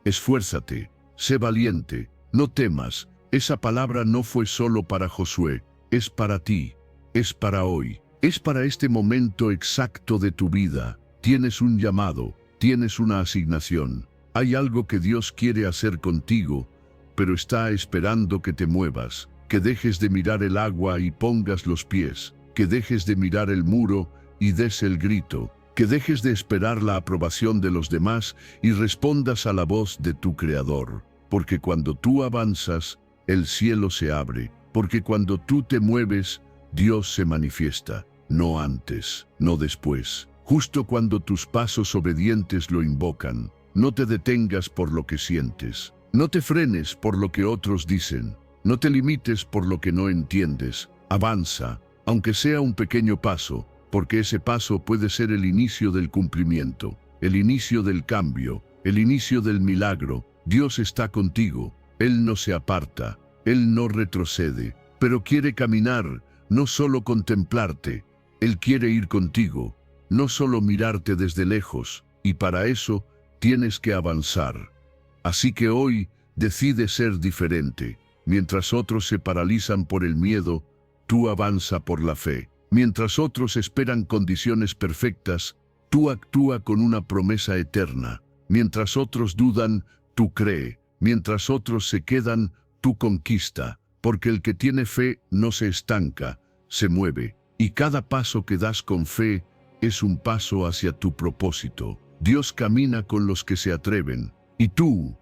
Esfuérzate, sé valiente, no temas. Esa palabra no fue solo para Josué, es para ti, es para hoy, es para este momento exacto de tu vida. Tienes un llamado, tienes una asignación. Hay algo que Dios quiere hacer contigo, pero está esperando que te muevas, que dejes de mirar el agua y pongas los pies, que dejes de mirar el muro y des el grito, que dejes de esperar la aprobación de los demás y respondas a la voz de tu Creador. Porque cuando tú avanzas, el cielo se abre, porque cuando tú te mueves, Dios se manifiesta, no antes, no después. justo cuando tus pasos obedientes lo invocan. No te detengas por lo que sientes. No te frenes por lo que otros dicen. No te limites por lo que no entiendes. Avanza, aunque sea un pequeño paso, porque ese paso puede ser el inicio del cumplimiento, el inicio del cambio, el inicio del milagro. Dios está contigo. Él no se aparta, Él no retrocede, pero quiere caminar, no solo contemplarte. Él quiere ir contigo, no solo mirarte desde lejos, y para eso tienes que avanzar. Así que hoy decide ser diferente. Mientras otros se paralizan por el miedo, tú avanza por la fe. Mientras otros esperan condiciones perfectas, tú actúa con una promesa eterna. Mientras otros dudan, tú cree. Mientras otros se quedan, tú conquista. Porque el que tiene fe no se estanca, se mueve. Y cada paso que das con fe es un paso hacia tu propósito. Dios camina con los que se atreven. Y tú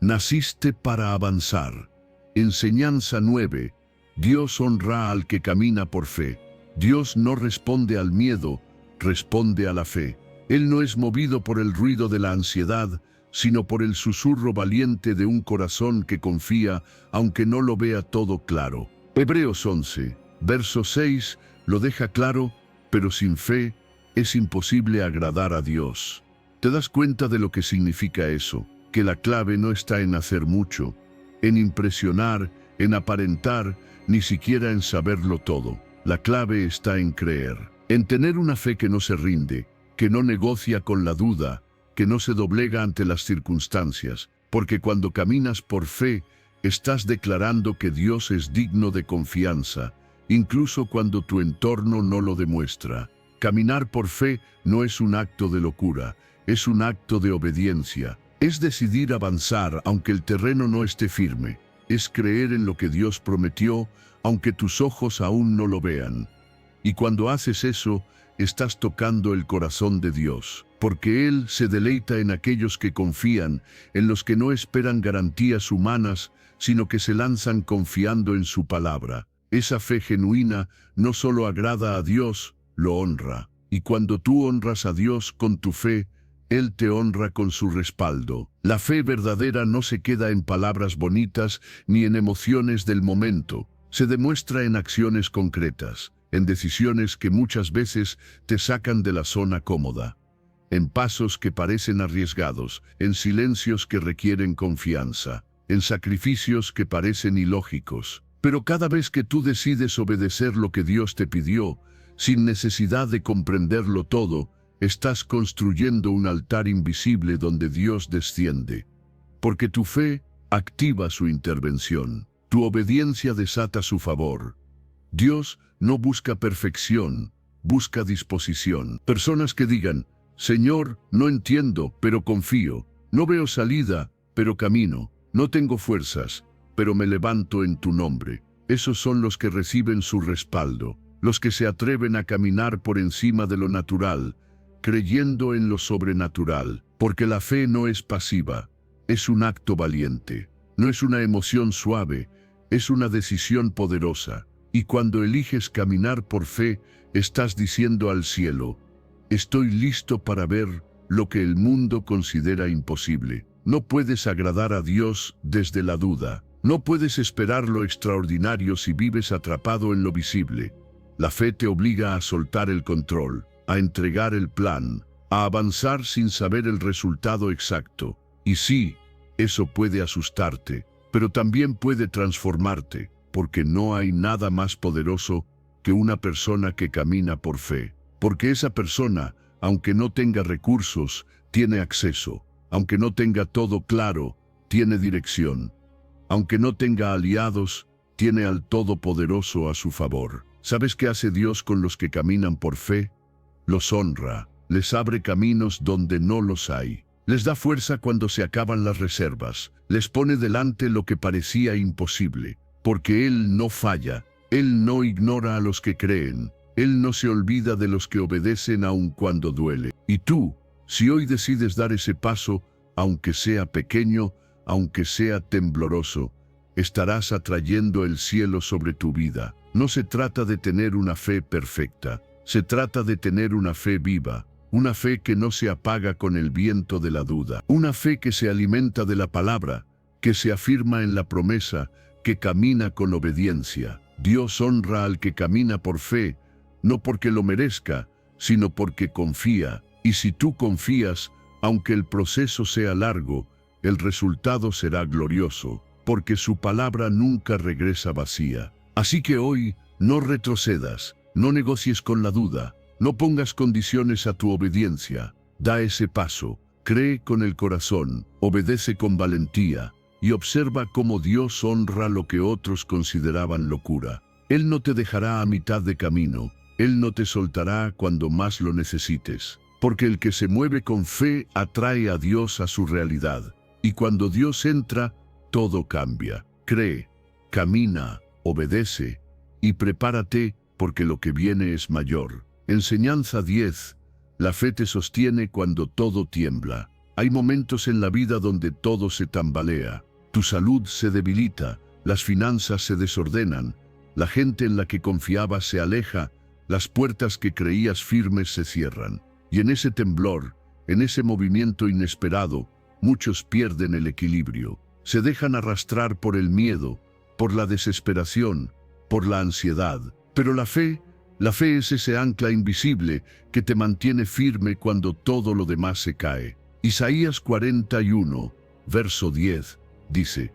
naciste para avanzar. Enseñanza 9. Dios honra al que camina por fe. Dios no responde al miedo, responde a la fe. Él no es movido por el ruido de la ansiedad, sino por el susurro valiente de un corazón que confía, aunque no lo vea todo claro. Hebreos 11, verso 6, lo deja claro, pero sin fe es imposible agradar a Dios. ¿Te das cuenta de lo que significa eso? Que la clave no está en hacer mucho, en impresionar, en aparentar, ni siquiera en saberlo todo. La clave está en creer, en tener una fe que no se rinde, que no negocia con la duda, que no se doblega ante las circunstancias, porque cuando caminas por fe, estás declarando que Dios es digno de confianza, incluso cuando tu entorno no lo demuestra. Caminar por fe no es un acto de locura, es un acto de obediencia. Es decidir avanzar aunque el terreno no esté firme. Es creer en lo que Dios prometió, aunque tus ojos aún no lo vean. Y cuando haces eso, estás tocando el corazón de Dios, porque Él se deleita en aquellos que confían, en los que no esperan garantías humanas, sino que se lanzan confiando en su palabra. Esa fe genuina no solo agrada a Dios, lo honra. Y cuando tú honras a Dios con tu fe, Él te honra con su respaldo. La fe verdadera no se queda en palabras bonitas ni en emociones del momento. Se demuestra en acciones concretas, en decisiones que muchas veces te sacan de la zona cómoda, en pasos que parecen arriesgados, en silencios que requieren confianza, en sacrificios que parecen ilógicos. Pero cada vez que tú decides obedecer lo que Dios te pidió, sin necesidad de comprenderlo todo, estás construyendo un altar invisible donde Dios desciende. Porque tu fe activa su intervención, tu obediencia desata su favor. Dios no busca perfección, busca disposición. Personas que digan, Señor, no entiendo, pero confío. No veo salida, pero camino. No tengo fuerzas, pero me levanto en tu nombre. Esos son los que reciben su respaldo, los que se atreven a caminar por encima de lo natural, creyendo en lo sobrenatural, porque la fe no es pasiva, es un acto valiente. No es una emoción suave, es una decisión poderosa. Y cuando eliges caminar por fe, estás diciendo al cielo, estoy listo para ver lo que el mundo considera imposible. No puedes agradar a Dios desde la duda. No puedes esperar lo extraordinario si vives atrapado en lo visible. La fe te obliga a soltar el control, a entregar el plan, a avanzar sin saber el resultado exacto. Y sí, eso puede asustarte, pero también puede transformarte, porque no hay nada más poderoso que una persona que camina por fe. Porque esa persona, aunque no tenga recursos, tiene acceso. Aunque no tenga todo claro, tiene dirección. Aunque no tenga aliados, tiene al Todopoderoso a su favor. ¿Sabes qué hace Dios con los que caminan por fe? Los honra, les abre caminos donde no los hay. Les da fuerza cuando se acaban las reservas. Les pone delante lo que parecía imposible. Porque Él no falla, Él no ignora a los que creen. Él no se olvida de los que obedecen aun cuando duele. Y tú, si hoy decides dar ese paso, aunque sea pequeño, aunque sea tembloroso, estarás atrayendo el cielo sobre tu vida. No se trata de tener una fe perfecta, se trata de tener una fe viva, una fe que no se apaga con el viento de la duda, una fe que se alimenta de la palabra, que se afirma en la promesa, que camina con obediencia. Dios honra al que camina por fe, no porque lo merezca, sino porque confía. Y si tú confías, aunque el proceso sea largo, el resultado será glorioso, porque su palabra nunca regresa vacía. Así que hoy, no retrocedas, no negocies con la duda, no pongas condiciones a tu obediencia. Da ese paso, cree con el corazón, obedece con valentía, y observa cómo Dios honra lo que otros consideraban locura. Él no te dejará a mitad de camino, Él no te soltará cuando más lo necesites. Porque el que se mueve con fe atrae a Dios a su realidad. Y cuando Dios entra, todo cambia. Cree, camina, obedece y prepárate porque lo que viene es mayor. Enseñanza 10. La fe te sostiene cuando todo tiembla. Hay momentos en la vida donde todo se tambalea. Tu salud se debilita, las finanzas se desordenan, la gente en la que confiabas se aleja, las puertas que creías firmes se cierran. Y en ese temblor, en ese movimiento inesperado, muchos pierden el equilibrio. Se dejan arrastrar por el miedo, por la desesperación, por la ansiedad. Pero la fe es ese ancla invisible que te mantiene firme cuando todo lo demás se cae. Isaías 41, verso 10, dice: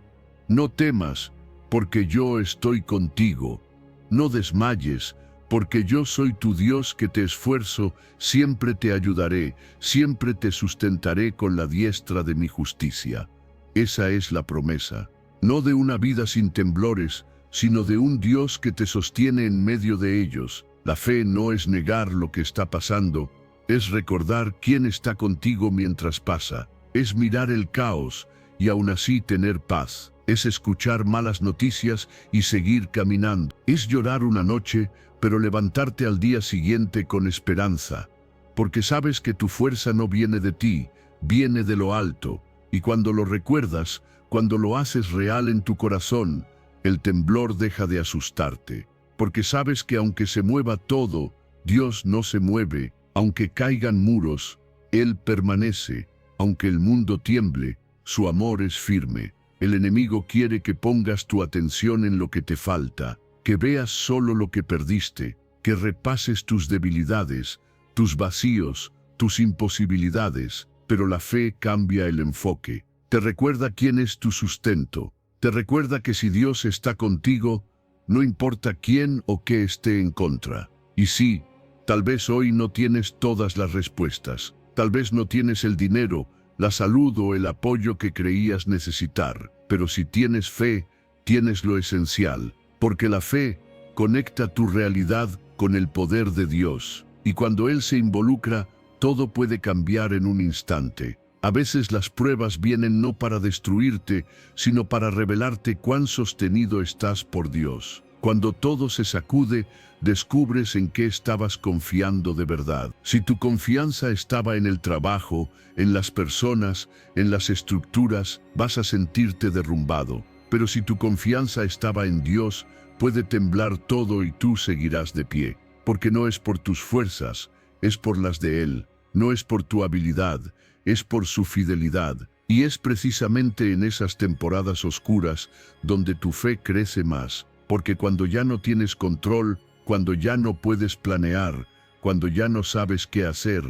No temas, porque yo estoy contigo. No desmayes, porque yo soy tu Dios que te esfuerzo, siempre te ayudaré, siempre te sustentaré con la diestra de mi justicia. Esa es la promesa, no de una vida sin temblores, sino de un Dios que te sostiene en medio de ellos. La fe no es negar lo que está pasando, es recordar quién está contigo mientras pasa, es mirar el caos y aún así tener paz, es escuchar malas noticias y seguir caminando, es llorar una noche, pero levantarte al día siguiente con esperanza, porque sabes que tu fuerza no viene de ti, viene de lo alto, y cuando lo recuerdas, cuando lo haces real en tu corazón, el temblor deja de asustarte, porque sabes que aunque se mueva todo, Dios no se mueve, aunque caigan muros, Él permanece, aunque el mundo tiemble, su amor es firme. El enemigo quiere que pongas tu atención en lo que te falta, que veas solo lo que perdiste, que repases tus debilidades, tus vacíos, tus imposibilidades, pero la fe cambia el enfoque. Te recuerda quién es tu sustento, te recuerda que si Dios está contigo, no importa quién o qué esté en contra. Y sí, tal vez hoy no tienes todas las respuestas, tal vez no tienes el dinero, la salud o el apoyo que creías necesitar, pero si tienes fe, tienes lo esencial. Porque la fe conecta tu realidad con el poder de Dios, y cuando Él se involucra, todo puede cambiar en un instante. A veces las pruebas vienen no para destruirte, sino para revelarte cuán sostenido estás por Dios. Cuando todo se sacude, descubres en qué estabas confiando de verdad. Si tu confianza estaba en el trabajo, en las personas, en las estructuras, vas a sentirte derrumbado. Pero si tu confianza estaba en Dios, puede temblar todo y tú seguirás de pie. Porque no es por tus fuerzas, es por las de Él. No es por tu habilidad, es por su fidelidad. Y es precisamente en esas temporadas oscuras donde tu fe crece más. Porque cuando ya no tienes control, cuando ya no puedes planear, cuando ya no sabes qué hacer,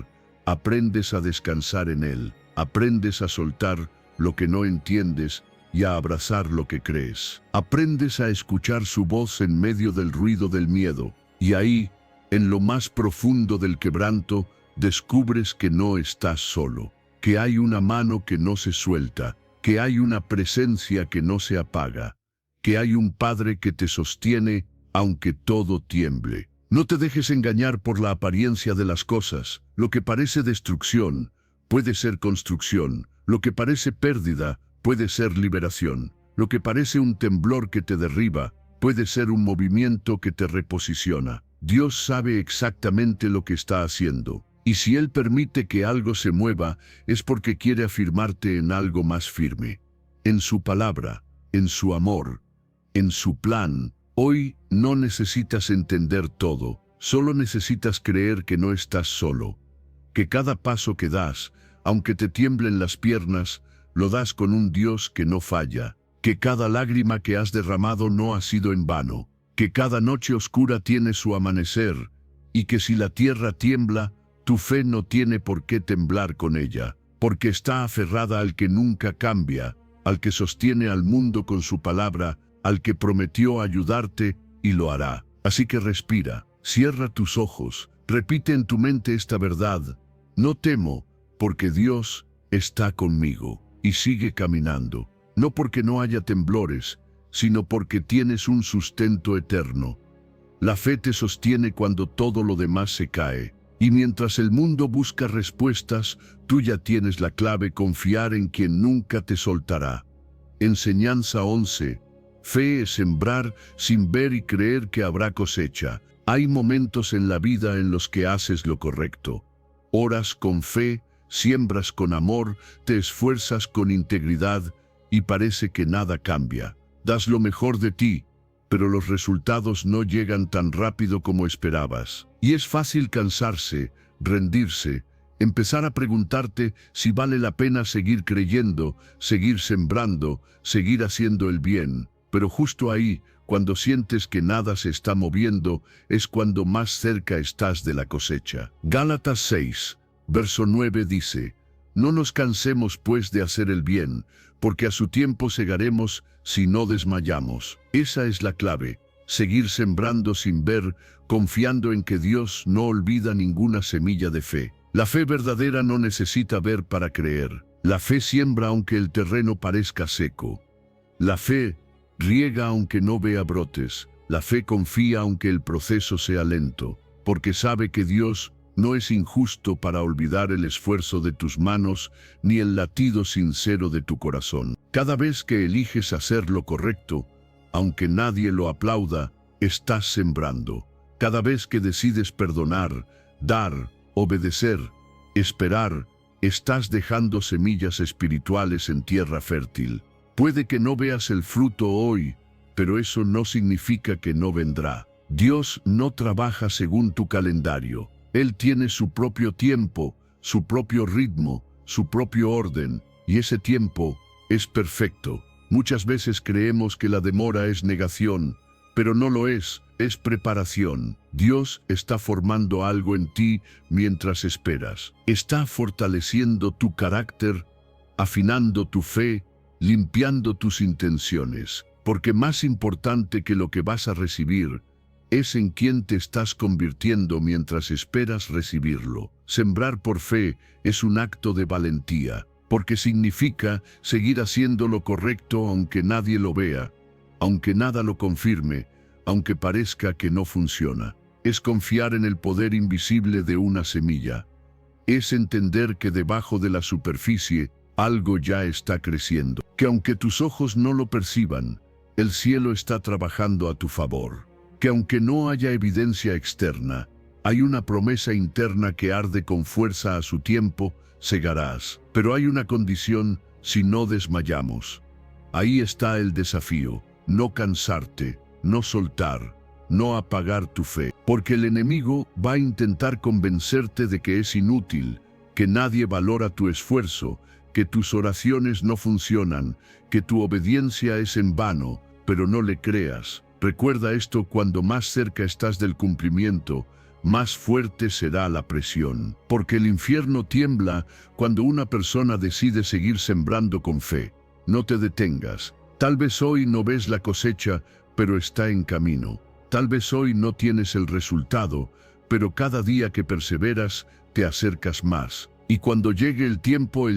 aprendes a descansar en Él. Aprendes a soltar lo que no entiendes y a abrazar lo que crees. Aprendes a escuchar su voz en medio del ruido del miedo, y ahí, en lo más profundo del quebranto, descubres que no estás solo, que hay una mano que no se suelta, que hay una presencia que no se apaga, que hay un Padre que te sostiene aunque todo tiemble. No te dejes engañar por la apariencia de las cosas. Lo que parece destrucción puede ser construcción, lo que parece pérdida puede ser liberación. Lo que parece un temblor que te derriba puede ser un movimiento que te reposiciona. Dios sabe exactamente lo que está haciendo. Y si Él permite que algo se mueva, es porque quiere afirmarte en algo más firme. En su palabra, en su amor, en su plan. Hoy no necesitas entender todo, solo necesitas creer que no estás solo, que cada paso que das, aunque te tiemblen las piernas, lo das con un Dios que no falla, que cada lágrima que has derramado no ha sido en vano, que cada noche oscura tiene su amanecer, y que si la tierra tiembla, tu fe no tiene por qué temblar con ella, porque está aferrada al que nunca cambia, al que sostiene al mundo con su palabra, al que prometió ayudarte y lo hará. Así que respira, cierra tus ojos, repite en tu mente esta verdad: no temo, porque Dios está conmigo, y sigue caminando, no porque no haya temblores, sino porque tienes un sustento eterno. La fe te sostiene cuando todo lo demás se cae, y mientras el mundo busca respuestas, tú ya tienes la clave: confiar en quien nunca te soltará. Enseñanza 11. Fe es sembrar sin ver y creer que habrá cosecha. Hay momentos en la vida en los que haces lo correcto. Oras con fe, siembras con amor, te esfuerzas con integridad y parece que nada cambia. Das lo mejor de ti, pero los resultados no llegan tan rápido como esperabas. Y es fácil cansarse, rendirse, empezar a preguntarte si vale la pena seguir creyendo, seguir sembrando, seguir haciendo el bien. Pero justo ahí, cuando sientes que nada se está moviendo, es cuando más cerca estás de la cosecha. Gálatas 6, verso 9 dice: no nos cansemos pues de hacer el bien, porque a su tiempo segaremos si no desmayamos. Esa es la clave: seguir sembrando sin ver, confiando en que Dios no olvida ninguna semilla de fe. La fe verdadera no necesita ver para creer. La fe siembra aunque el terreno parezca seco. La fe riega aunque no vea brotes. La fe confía aunque el proceso sea lento, porque sabe que Dios no es injusto para olvidar el esfuerzo de tus manos ni el latido sincero de tu corazón. Cada vez que eliges hacer lo correcto, aunque nadie lo aplauda, estás sembrando. Cada vez que decides perdonar, dar, obedecer, esperar, estás dejando semillas espirituales en tierra fértil. Puede que no veas el fruto hoy, pero eso no significa que no vendrá. Dios no trabaja según tu calendario. Él tiene su propio tiempo, su propio ritmo, su propio orden, y ese tiempo es perfecto. Muchas veces creemos que la demora es negación, pero no lo es preparación. Dios está formando algo en ti mientras esperas. Está fortaleciendo tu carácter, afinando tu fe, limpiando tus intenciones, porque más importante que lo que vas a recibir es en quién te estás convirtiendo mientras esperas recibirlo. Sembrar por fe es un acto de valentía, porque significa seguir haciendo lo correcto aunque nadie lo vea, aunque nada lo confirme, aunque parezca que no funciona. Es confiar en el poder invisible de una semilla. Es entender que debajo de la superficie algo ya está creciendo, que aunque tus ojos no lo perciban, el cielo está trabajando a tu favor. Que aunque no haya evidencia externa, hay una promesa interna que arde con fuerza. A su tiempo, segarás. Pero hay una condición: si no desmayamos. Ahí está el desafío: no cansarte, no soltar, no apagar tu fe. Porque el enemigo va a intentar convencerte de que es inútil, que nadie valora tu esfuerzo, que tus oraciones no funcionan, que tu obediencia es en vano, pero no le creas. Recuerda esto: cuando más cerca estás del cumplimiento, más fuerte será la presión. Porque el infierno tiembla cuando una persona decide seguir sembrando con fe. No te detengas. Tal vez hoy no ves la cosecha, pero está en camino. Tal vez hoy no tienes el resultado, pero cada día que perseveras, te acercas más. Y cuando llegue el tiempo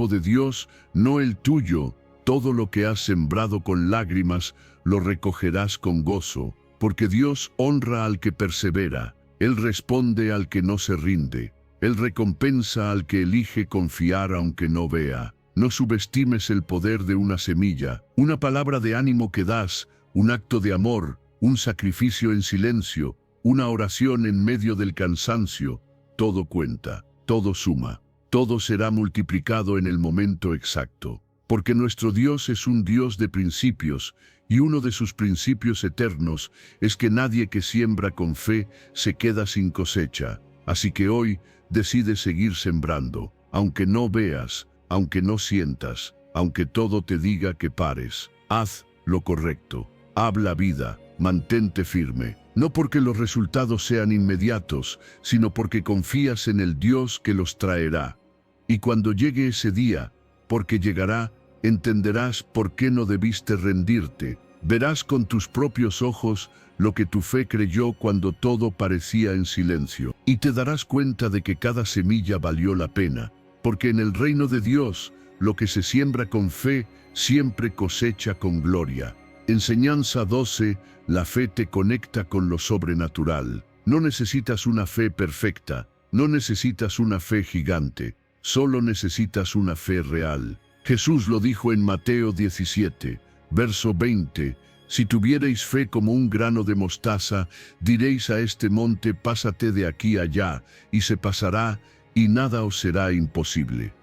de Dios, no el tuyo, todo lo que has sembrado con lágrimas, lo recogerás con gozo, porque Dios honra al que persevera. Él responde al que no se rinde. Él recompensa al que elige confiar aunque no vea. No subestimes el poder de una semilla, una palabra de ánimo que das, un acto de amor, un sacrificio en silencio, una oración en medio del cansancio. Todo cuenta, todo suma, todo será multiplicado en el momento exacto. Porque nuestro Dios es un Dios de principios, y uno de sus principios eternos es que nadie que siembra con fe se queda sin cosecha. Así que hoy decide seguir sembrando, aunque no veas, aunque no sientas, aunque todo te diga que pares. Haz lo correcto, habla vida, mantente firme, no porque los resultados sean inmediatos, sino porque confías en el Dios que los traerá. Y cuando llegue ese día, porque llegará, entenderás por qué no debiste rendirte. Verás con tus propios ojos lo que tu fe creyó cuando todo parecía en silencio. Y te darás cuenta de que cada semilla valió la pena, porque en el reino de Dios, lo que se siembra con fe, siempre cosecha con gloria. Enseñanza 12. La fe te conecta con lo sobrenatural. No necesitas una fe perfecta, no necesitas una fe gigante, solo necesitas una fe real. Jesús lo dijo en Mateo 17, verso 20. Si tuvierais fe como un grano de mostaza, diréis a este monte, pásate de aquí allá, y se pasará, y nada os será imposible.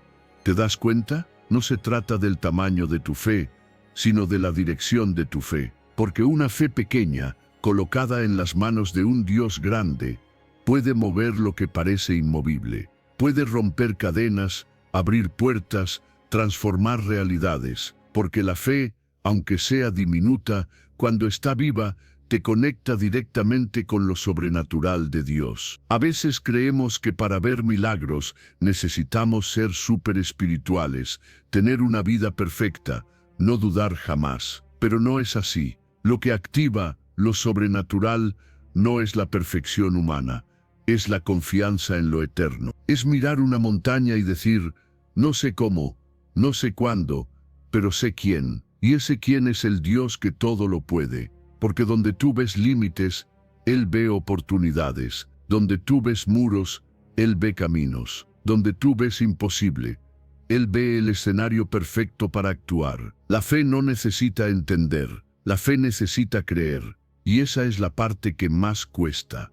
¿Te das cuenta? No se trata del tamaño de tu fe, sino de la dirección de tu fe. Porque una fe pequeña, colocada en las manos de un Dios grande, puede mover lo que parece inmovible. Puede romper cadenas, abrir puertas, transformar realidades. Porque la fe, aunque sea diminuta, cuando está viva, te conecta directamente con lo sobrenatural de Dios. A veces creemos que para ver milagros necesitamos ser súper espirituales, tener una vida perfecta, no dudar jamás. Pero no es así. Lo que activa lo sobrenatural no es la perfección humana, es la confianza en lo eterno. Es mirar una montaña y decir, no sé cómo, no sé cuándo, pero sé quién. Y ese quién es el Dios que todo lo puede. Porque donde tú ves límites, Él ve oportunidades. Donde tú ves muros, Él ve caminos. Donde tú ves imposible, Él ve el escenario perfecto para actuar. La fe no necesita entender, la fe necesita creer. Y esa es la parte que más cuesta.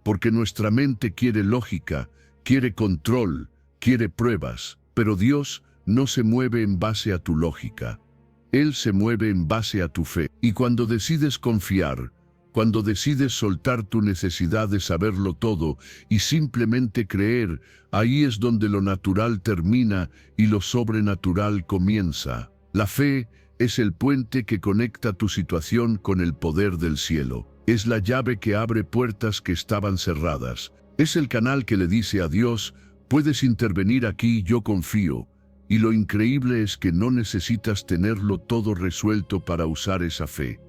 Porque nuestra mente quiere lógica, quiere control, quiere pruebas. Pero Dios no se mueve en base a tu lógica. Él se mueve en base a tu fe. Y cuando decides confiar, cuando decides soltar tu necesidad de saberlo todo y simplemente creer, ahí es donde lo natural termina y lo sobrenatural comienza. La fe es el puente que conecta tu situación con el poder del cielo. Es la llave que abre puertas que estaban cerradas. Es el canal que le dice a Dios, puedes intervenir aquí, yo confío. Y lo increíble es que no necesitas tenerlo todo resuelto para usar esa fe.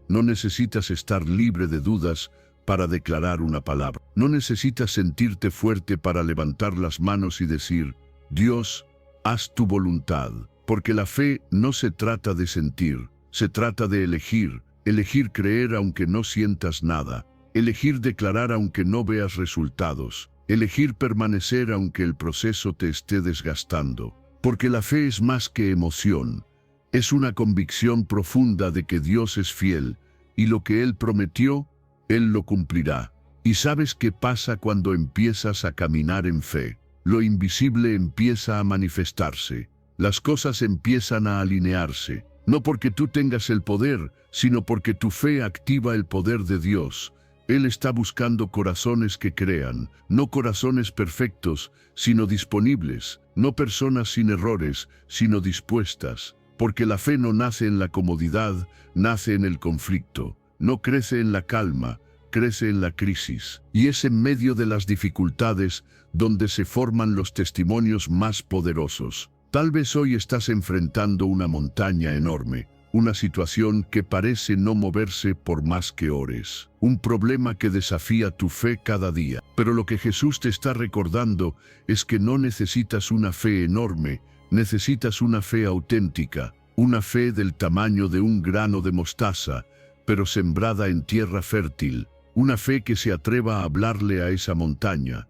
No necesitas estar libre de dudas para declarar una palabra. No necesitas sentirte fuerte para levantar las manos y decir, Dios, haz tu voluntad. Porque la fe no se trata de sentir, se trata de elegir. Elegir creer aunque no sientas nada. Elegir declarar aunque no veas resultados. Elegir permanecer aunque el proceso te esté desgastando. Porque la fe es más que emoción. Es una convicción profunda de que Dios es fiel, y lo que Él prometió, Él lo cumplirá. ¿Y sabes qué pasa cuando empiezas a caminar en fe? Lo invisible empieza a manifestarse. Las cosas empiezan a alinearse. No porque tú tengas el poder, sino porque tu fe activa el poder de Dios. Él está buscando corazones que crean, no corazones perfectos, sino disponibles, no personas sin errores, sino dispuestas. Porque la fe no nace en la comodidad, nace en el conflicto. No crece en la calma, crece en la crisis. Y es en medio de las dificultades donde se forman los testimonios más poderosos. Tal vez hoy estás enfrentando una montaña enorme, una situación que parece no moverse por más que ores, un problema que desafía tu fe cada día. Pero lo que Jesús te está recordando es que no necesitas una fe enorme, necesitas una fe auténtica, una fe del tamaño de un grano de mostaza, pero sembrada en tierra fértil, una fe que se atreva a hablarle a esa montaña,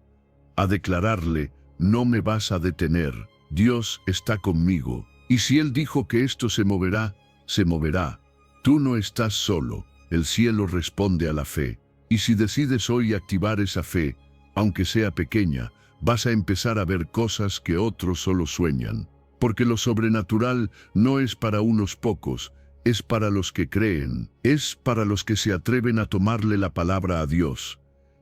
a declararle, no me vas a detener, Dios está conmigo. Y si Él dijo que esto se moverá, se moverá. Tú no estás solo, el cielo responde a la fe. Y si decides hoy activar esa fe, aunque sea pequeña, vas a empezar a ver cosas que otros solo sueñan. Porque lo sobrenatural no es para unos pocos, es para los que creen, es para los que se atreven a tomarle la palabra a Dios.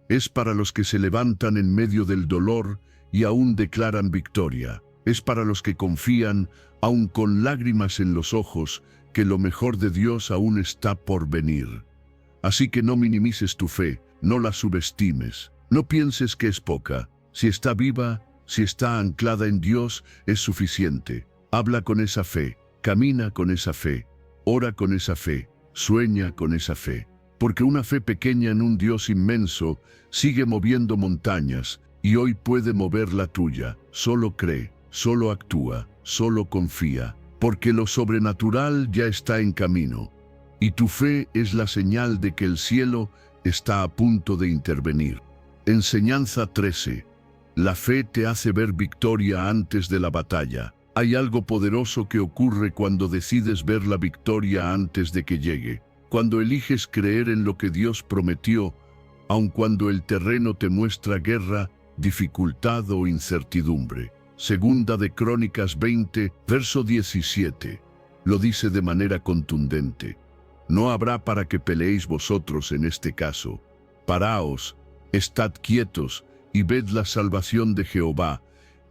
Es para los que se levantan en medio del dolor y aún declaran victoria. Es para los que confían, aun con lágrimas en los ojos, que lo mejor de Dios aún está por venir. Así que no minimices tu fe, no la subestimes. No pienses que es poca. Si está viva, si está anclada en Dios, es suficiente. Habla con esa fe, camina con esa fe, ora con esa fe, sueña con esa fe. Porque una fe pequeña en un Dios inmenso sigue moviendo montañas y hoy puede mover la tuya. Solo cree, solo actúa, solo confía. Porque lo sobrenatural ya está en camino. Y tu fe es la señal de que el cielo está a punto de intervenir. Enseñanza 13. La fe te hace ver victoria antes de la batalla. Hay algo poderoso que ocurre cuando decides ver la victoria antes de que llegue. Cuando eliges creer en lo que Dios prometió, aun cuando el terreno te muestra guerra, dificultad o incertidumbre. Segunda de Crónicas 20, verso 17. Lo dice de manera contundente. No habrá para que peleéis vosotros en este caso. Paraos, estad quietos y ved la salvación de Jehová.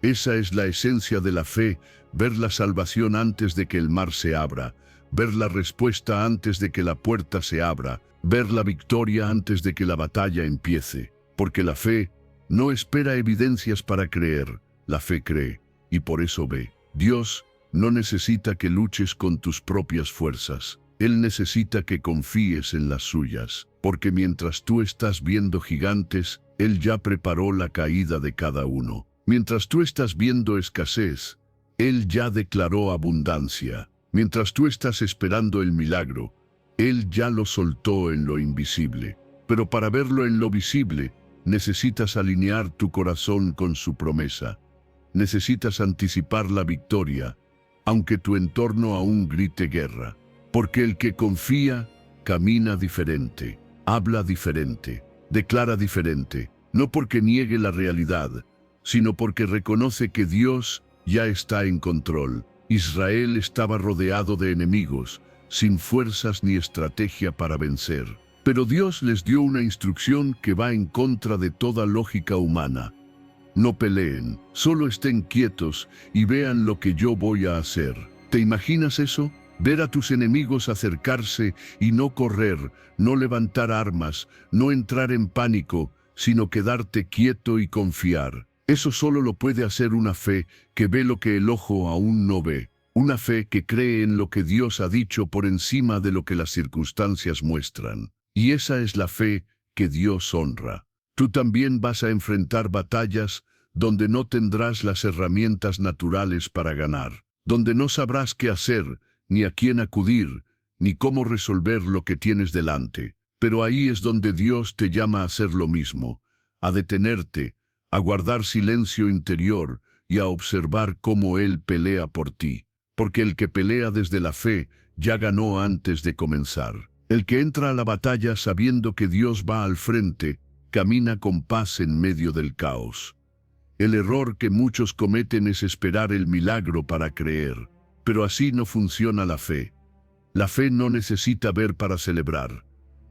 Esa es la esencia de la fe, ver la salvación antes de que el mar se abra, ver la respuesta antes de que la puerta se abra, ver la victoria antes de que la batalla empiece. Porque la fe no espera evidencias para creer. La fe cree, y por eso ve. Dios no necesita que luches con tus propias fuerzas. Él necesita que confíes en las suyas, porque mientras tú estás viendo gigantes, Él ya preparó la caída de cada uno. Mientras tú estás viendo escasez, Él ya declaró abundancia. Mientras tú estás esperando el milagro, Él ya lo soltó en lo invisible. Pero para verlo en lo visible, necesitas alinear tu corazón con su promesa. Necesitas anticipar la victoria, aunque tu entorno aún grite guerra. Porque el que confía, camina diferente, habla diferente, declara diferente, no porque niegue la realidad, sino porque reconoce que Dios ya está en control. Israel estaba rodeado de enemigos, sin fuerzas ni estrategia para vencer. Pero Dios les dio una instrucción que va en contra de toda lógica humana. No peleen, solo estén quietos y vean lo que yo voy a hacer. ¿Te imaginas eso? Ver a tus enemigos acercarse y no correr, no levantar armas, no entrar en pánico, sino quedarte quieto y confiar. Eso solo lo puede hacer una fe que ve lo que el ojo aún no ve. Una fe que cree en lo que Dios ha dicho por encima de lo que las circunstancias muestran. Y esa es la fe que Dios honra. Tú también vas a enfrentar batallas donde no tendrás las herramientas naturales para ganar, donde no sabrás qué hacer, ni a quién acudir, ni cómo resolver lo que tienes delante. Pero ahí es donde Dios te llama a hacer lo mismo, a detenerte, a guardar silencio interior y a observar cómo Él pelea por ti. Porque el que pelea desde la fe ya ganó antes de comenzar. El que entra a la batalla sabiendo que Dios va al frente, camina con paz en medio del caos. El error que muchos cometen es esperar el milagro para creer. Pero así no funciona la fe. La fe no necesita ver para celebrar.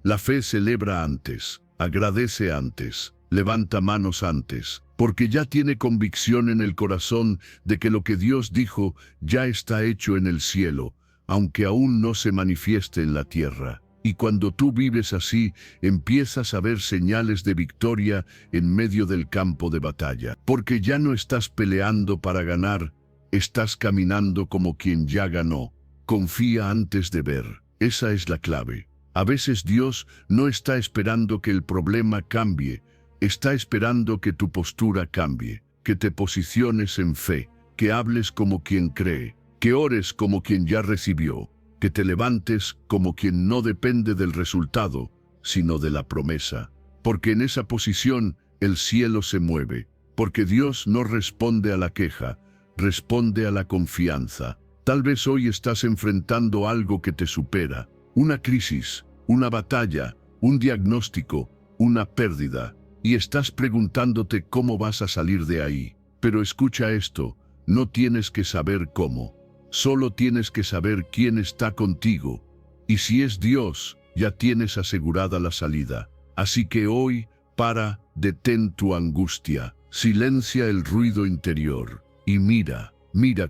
La fe celebra antes, agradece antes, levanta manos antes, porque ya tiene convicción en el corazón de que lo que Dios dijo ya está hecho en el cielo, aunque aún no se manifieste en la tierra. Y cuando tú vives así, empiezas a ver señales de victoria en medio del campo de batalla. Porque ya no estás peleando para ganar, estás caminando como quien ya ganó. Confía antes de ver. Esa es la clave. A veces Dios no está esperando que el problema cambie, está esperando que tu postura cambie, que te posiciones en fe, que hables como quien cree, que ores como quien ya recibió, que te levantes como quien no depende del resultado, sino de la promesa. Porque en esa posición el cielo se mueve, porque Dios no responde a la queja, responde a la confianza. Tal vez hoy estás enfrentando algo que te supera, una crisis, una batalla, un diagnóstico, una pérdida, y estás preguntándote cómo vas a salir de ahí. Pero escucha esto, no tienes que saber cómo. Solo tienes que saber quién está contigo. Y si es Dios, ya tienes asegurada la salida. Así que hoy, detén tu angustia, silencia el ruido interior y mira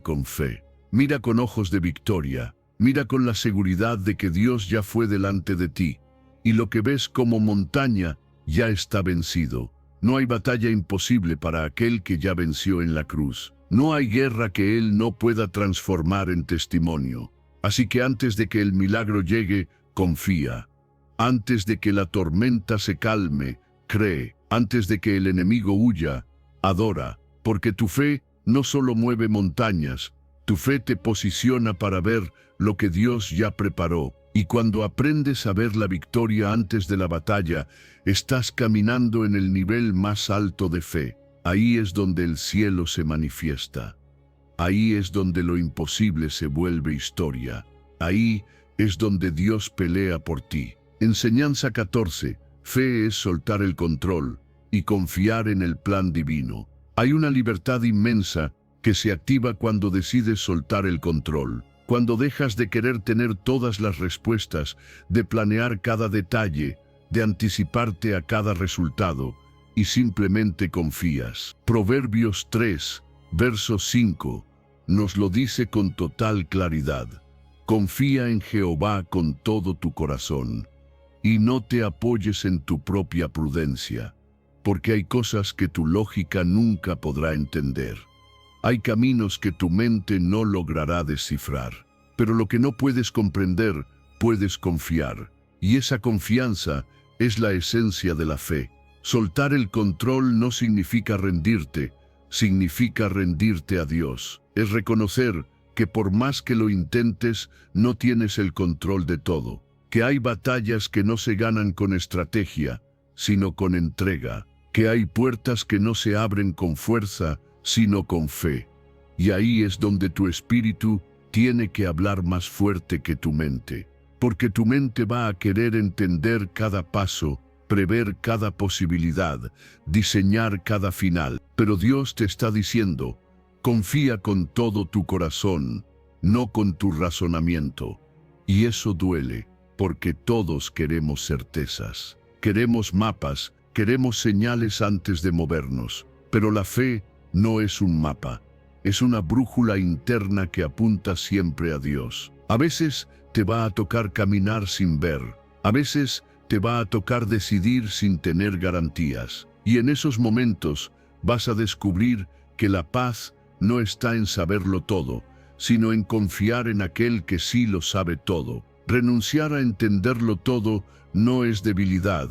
con fe, mira con ojos de victoria, mira con la seguridad de que Dios ya fue delante de ti, y lo que ves como montaña ya está vencido. No hay batalla imposible para aquel que ya venció en la cruz. No hay guerra que Él no pueda transformar en testimonio. Así que antes de que el milagro llegue, confía. Antes de que la tormenta se calme, cree. Antes de que el enemigo huya, adora. Porque tu fe no solo mueve montañas, tu fe te posiciona para ver lo que Dios ya preparó. Y cuando aprendes a ver la victoria antes de la batalla, estás caminando en el nivel más alto de fe. Ahí es donde el cielo se manifiesta. Ahí es donde lo imposible se vuelve historia. Ahí es donde Dios pelea por ti. Enseñanza 14. Fe es soltar el control y confiar en el plan divino. Hay una libertad inmensa que se activa cuando decides soltar el control. Cuando dejas de querer tener todas las respuestas, de planear cada detalle, de anticiparte a cada resultado, y simplemente confías. Proverbios 3, verso 5, nos lo dice con total claridad. Confía en Jehová con todo tu corazón, y no te apoyes en tu propia prudencia, porque hay cosas que tu lógica nunca podrá entender. Hay caminos que tu mente no logrará descifrar, pero lo que no puedes comprender, puedes confiar. Y esa confianza es la esencia de la fe. Soltar el control no significa rendirte, significa rendirte a Dios. Es reconocer que por más que lo intentes, no tienes el control de todo. Que hay batallas que no se ganan con estrategia, sino con entrega. Que hay puertas que no se abren con fuerza, sino con fe. Y ahí es donde tu espíritu tiene que hablar más fuerte que tu mente. Porque tu mente va a querer entender cada paso, prever cada posibilidad, diseñar cada final. Pero Dios te está diciendo, confía con todo tu corazón, no con tu razonamiento. Y eso duele, porque todos queremos certezas. Queremos mapas, queremos señales antes de movernos. Pero la fe no es un mapa, es una brújula interna que apunta siempre a Dios. A veces te va a tocar caminar sin ver, a veces te va a tocar decidir sin tener garantías. Y en esos momentos vas a descubrir que la paz no está en saberlo todo, sino en confiar en aquel que sí lo sabe todo. Renunciar a entenderlo todo no es debilidad,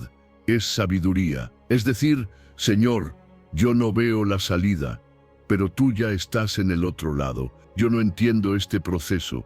es sabiduría. Es decir, Señor, yo no veo la salida, pero tú ya estás en el otro lado. Yo no entiendo este proceso,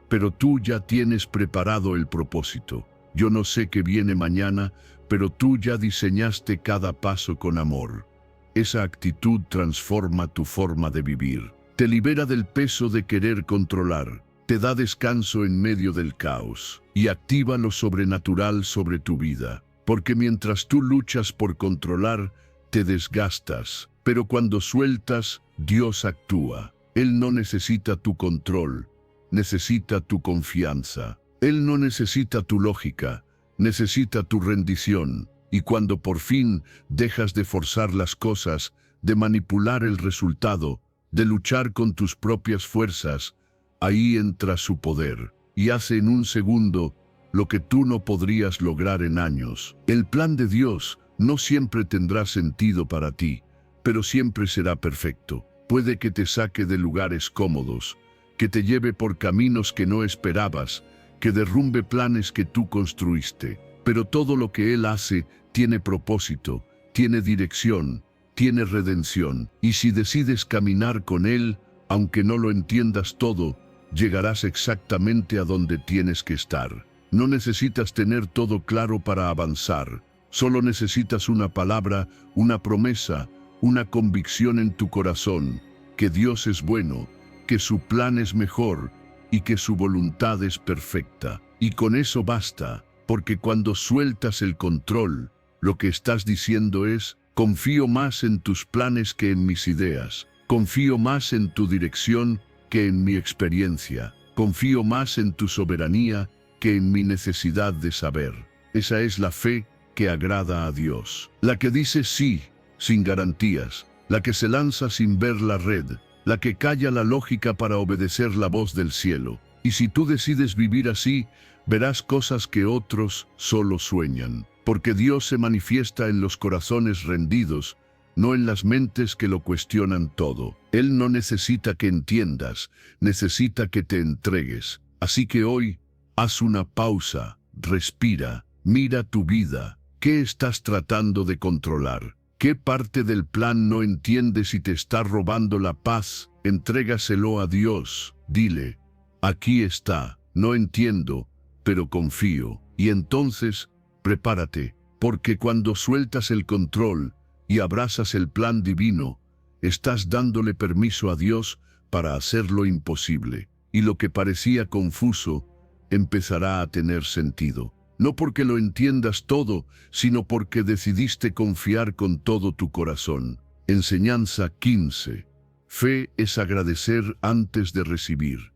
pero tú ya tienes preparado el propósito. Yo no sé qué viene mañana, pero tú ya diseñaste cada paso con amor. Esa actitud transforma tu forma de vivir. Te libera del peso de querer controlar. Te da descanso en medio del caos y activa lo sobrenatural sobre tu vida. Porque mientras tú luchas por controlar, te desgastas. Pero cuando sueltas, Dios actúa. Él no necesita tu control, necesita tu confianza. Él no necesita tu lógica, necesita tu rendición. Y cuando por fin dejas de forzar las cosas, de manipular el resultado, de luchar con tus propias fuerzas, ahí entra su poder y hace en un segundo lo que tú no podrías lograr en años. El plan de Dios no siempre tendrá sentido para ti, pero siempre será perfecto. Puede que te saque de lugares cómodos, que te lleve por caminos que no esperabas, que derrumbe planes que tú construiste. Pero todo lo que Él hace tiene propósito, tiene dirección, tiene redención. Y si decides caminar con Él, aunque no lo entiendas todo, llegarás exactamente a donde tienes que estar. No necesitas tener todo claro para avanzar. Solo necesitas una palabra, una promesa, una convicción en tu corazón, que Dios es bueno, que su plan es mejor y que su voluntad es perfecta. Y con eso basta, porque cuando sueltas el control, lo que estás diciendo es, confío más en tus planes que en mis ideas, confío más en tu dirección que en mi experiencia, confío más en tu soberanía que en mi necesidad de saber. Esa es la fe que agrada a Dios. La que dice sí, sin garantías. La que se lanza sin ver la red. La que calla la lógica para obedecer la voz del cielo. Y si tú decides vivir así, verás cosas que otros solo sueñan. Porque Dios se manifiesta en los corazones rendidos, no en las mentes que lo cuestionan todo. Él no necesita que entiendas, necesita que te entregues. Así que hoy, haz una pausa, respira, mira tu vida. ¿Qué estás tratando de controlar? ¿Qué parte del plan no entiendes y te está robando la paz? Entrégaselo a Dios. Dile, aquí está, no entiendo, pero confío. Y entonces, prepárate, porque cuando sueltas el control y abrazas el plan divino, estás dándole permiso a Dios para hacer lo imposible. Y lo que parecía confuso, empezará a tener sentido. No porque lo entiendas todo, sino porque decidiste confiar con todo tu corazón. Enseñanza 15. Fe es agradecer antes de recibir.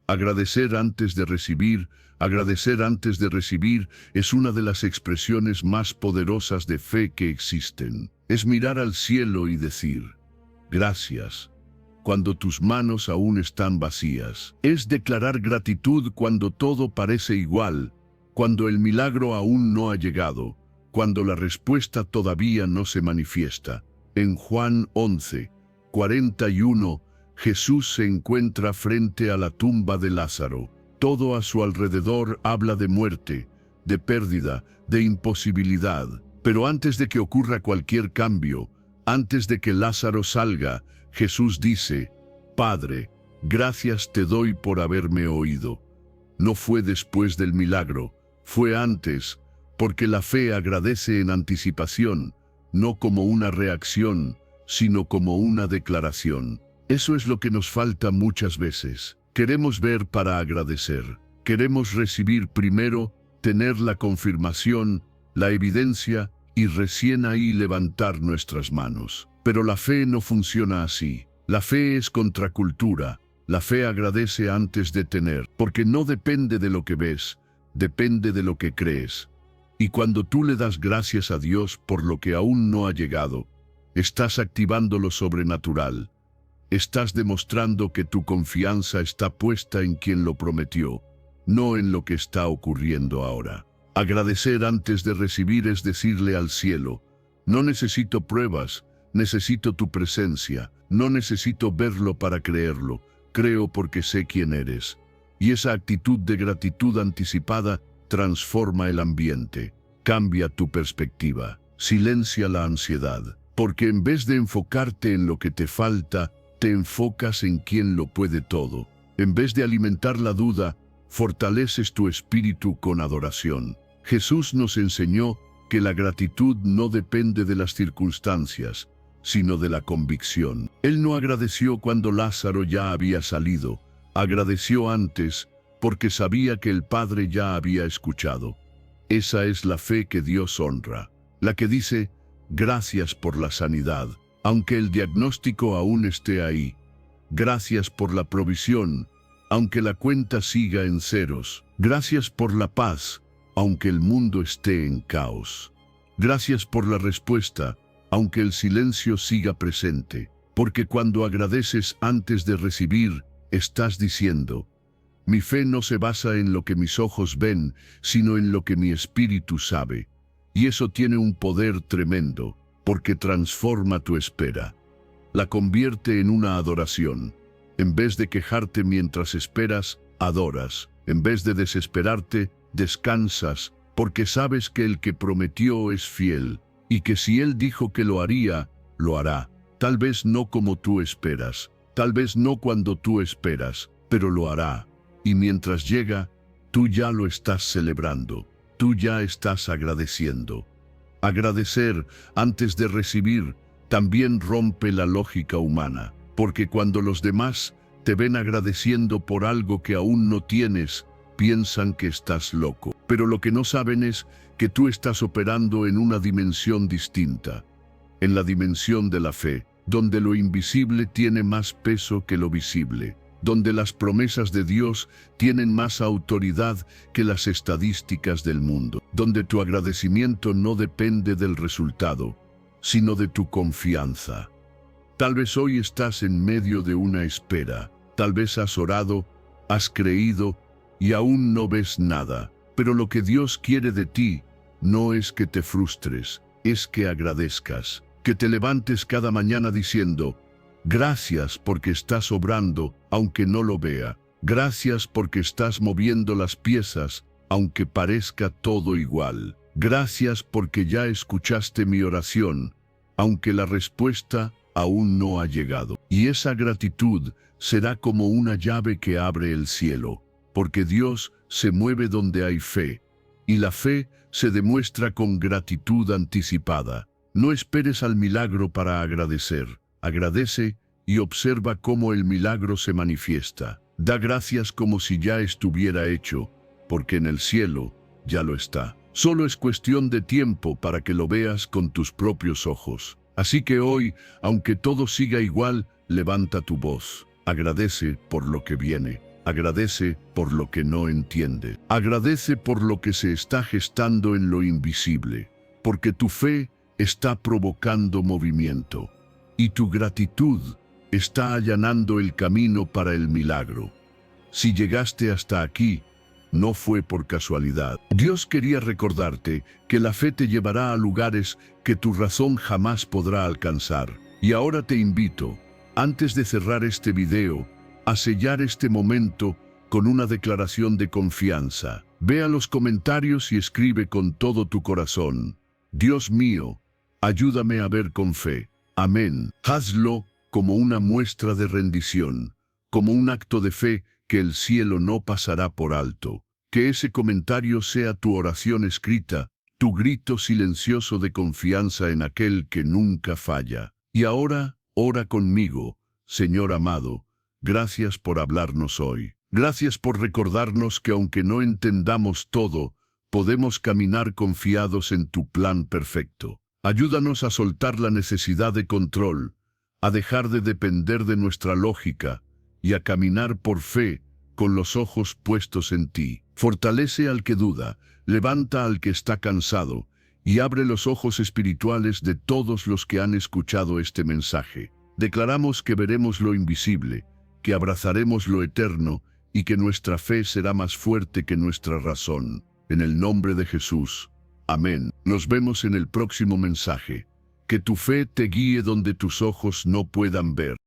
Agradecer antes de recibir, agradecer antes de recibir es una de las expresiones más poderosas de fe que existen. Es mirar al cielo y decir, gracias, cuando tus manos aún están vacías. Es declarar gratitud cuando todo parece igual, cuando el milagro aún no ha llegado, cuando la respuesta todavía no se manifiesta. En Juan 11, 41, Jesús se encuentra frente a la tumba de Lázaro. Todo a su alrededor habla de muerte, de pérdida, de imposibilidad. Pero antes de que ocurra cualquier cambio, antes de que Lázaro salga, Jesús dice, Padre, gracias te doy por haberme oído. No fue después del milagro, fue antes, porque la fe agradece en anticipación, no como una reacción, sino como una declaración. Eso es lo que nos falta muchas veces. Queremos ver para agradecer. Queremos recibir primero, tener la confirmación, la evidencia, y recién ahí levantar nuestras manos. Pero la fe no funciona así. La fe es contracultura. La fe agradece antes de tener, porque no depende de lo que ves, depende de lo que crees. Y cuando tú le das gracias a Dios por lo que aún no ha llegado, estás activando lo sobrenatural. Estás demostrando que tu confianza está puesta en quien lo prometió, no en lo que está ocurriendo ahora. Agradecer antes de recibir es decirle al cielo, no necesito pruebas, necesito tu presencia, no necesito verlo para creerlo, creo porque sé quién eres. Y esa actitud de gratitud anticipada transforma el ambiente, cambia tu perspectiva, silencia la ansiedad, porque en vez de enfocarte en lo que te falta, te enfocas en quien lo puede todo. En vez de alimentar la duda, fortaleces tu espíritu con adoración. Jesús nos enseñó que la gratitud no depende de las circunstancias, sino de la convicción. Él no agradeció cuando Lázaro ya había salido, agradeció antes porque sabía que el Padre ya había escuchado. Esa es la fe que Dios honra, la que dice, gracias por la sanidad, aunque el diagnóstico aún esté ahí. Gracias por la provisión, aunque la cuenta siga en ceros. Gracias por la paz, aunque el mundo esté en caos. Gracias por la respuesta, aunque el silencio siga presente. Porque cuando agradeces antes de recibir, estás diciendo, mi fe no se basa en lo que mis ojos ven, sino en lo que mi espíritu sabe. Y eso tiene un poder tremendo, porque transforma tu espera. La convierte en una adoración. En vez de quejarte mientras esperas, adoras. En vez de desesperarte, descansas, porque sabes que el que prometió es fiel, y que si Él dijo que lo haría, lo hará. Tal vez no como tú esperas, tal vez no cuando tú esperas, pero lo hará. Y mientras llega, tú ya lo estás celebrando, tú ya estás agradeciendo. Agradecer antes de recibir también rompe la lógica humana, porque cuando los demás te ven agradeciendo por algo que aún no tienes, piensan que estás loco. Pero lo que no saben es que tú estás operando en una dimensión distinta, en la dimensión de la fe, donde lo invisible tiene más peso que lo visible, donde las promesas de Dios tienen más autoridad que las estadísticas del mundo, donde tu agradecimiento no depende del resultado, sino de tu confianza. Tal vez hoy estás en medio de una espera, tal vez has orado, has creído y aún no ves nada, pero lo que Dios quiere de ti no es que te frustres, es que agradezcas, que te levantes cada mañana diciendo: gracias porque estás obrando, aunque no lo vea. Gracias porque estás moviendo las piezas, aunque parezca todo igual. Gracias porque ya escuchaste mi oración, aunque la respuesta aún no ha llegado. Y esa gratitud será como una llave que abre el cielo, porque Dios se mueve donde hay fe, y la fe se demuestra con gratitud anticipada. No esperes al milagro para agradecer. Agradece y observa cómo el milagro se manifiesta. Da gracias como si ya estuviera hecho, porque en el cielo ya lo está. Solo es cuestión de tiempo para que lo veas con tus propios ojos. Así que hoy, aunque todo siga igual, levanta tu voz. Agradece por lo que viene. Agradece por lo que no entiende. Agradece por lo que se está gestando en lo invisible, porque tu fe está provocando movimiento y tu gratitud está allanando el camino para el milagro. Si llegaste hasta aquí, no fue por casualidad. Dios quería recordarte que la fe te llevará a lugares que tu razón jamás podrá alcanzar. Y ahora te invito, antes de cerrar este video, a sellar este momento con una declaración de confianza. Ve a los comentarios y escribe con todo tu corazón: Dios mío, ayúdame a ver con fe. Amén. Hazlo como una muestra de rendición, como un acto de fe que el cielo no pasará por alto. Que ese comentario sea tu oración escrita, tu grito silencioso de confianza en aquel que nunca falla. Y ahora, ora conmigo, Señor amado, gracias por hablarnos hoy. Gracias por recordarnos que aunque no entendamos todo, podemos caminar confiados en tu plan perfecto. Ayúdanos a soltar la necesidad de control, a dejar de depender de nuestra lógica y a caminar por fe con los ojos puestos en ti. Fortalece al que duda, levanta al que está cansado y abre los ojos espirituales de todos los que han escuchado este mensaje. Declaramos que veremos lo invisible, que abrazaremos lo eterno y que nuestra fe será más fuerte que nuestra razón. En el nombre de Jesús. Amén. Nos vemos en el próximo mensaje. Que tu fe te guíe donde tus ojos no puedan ver.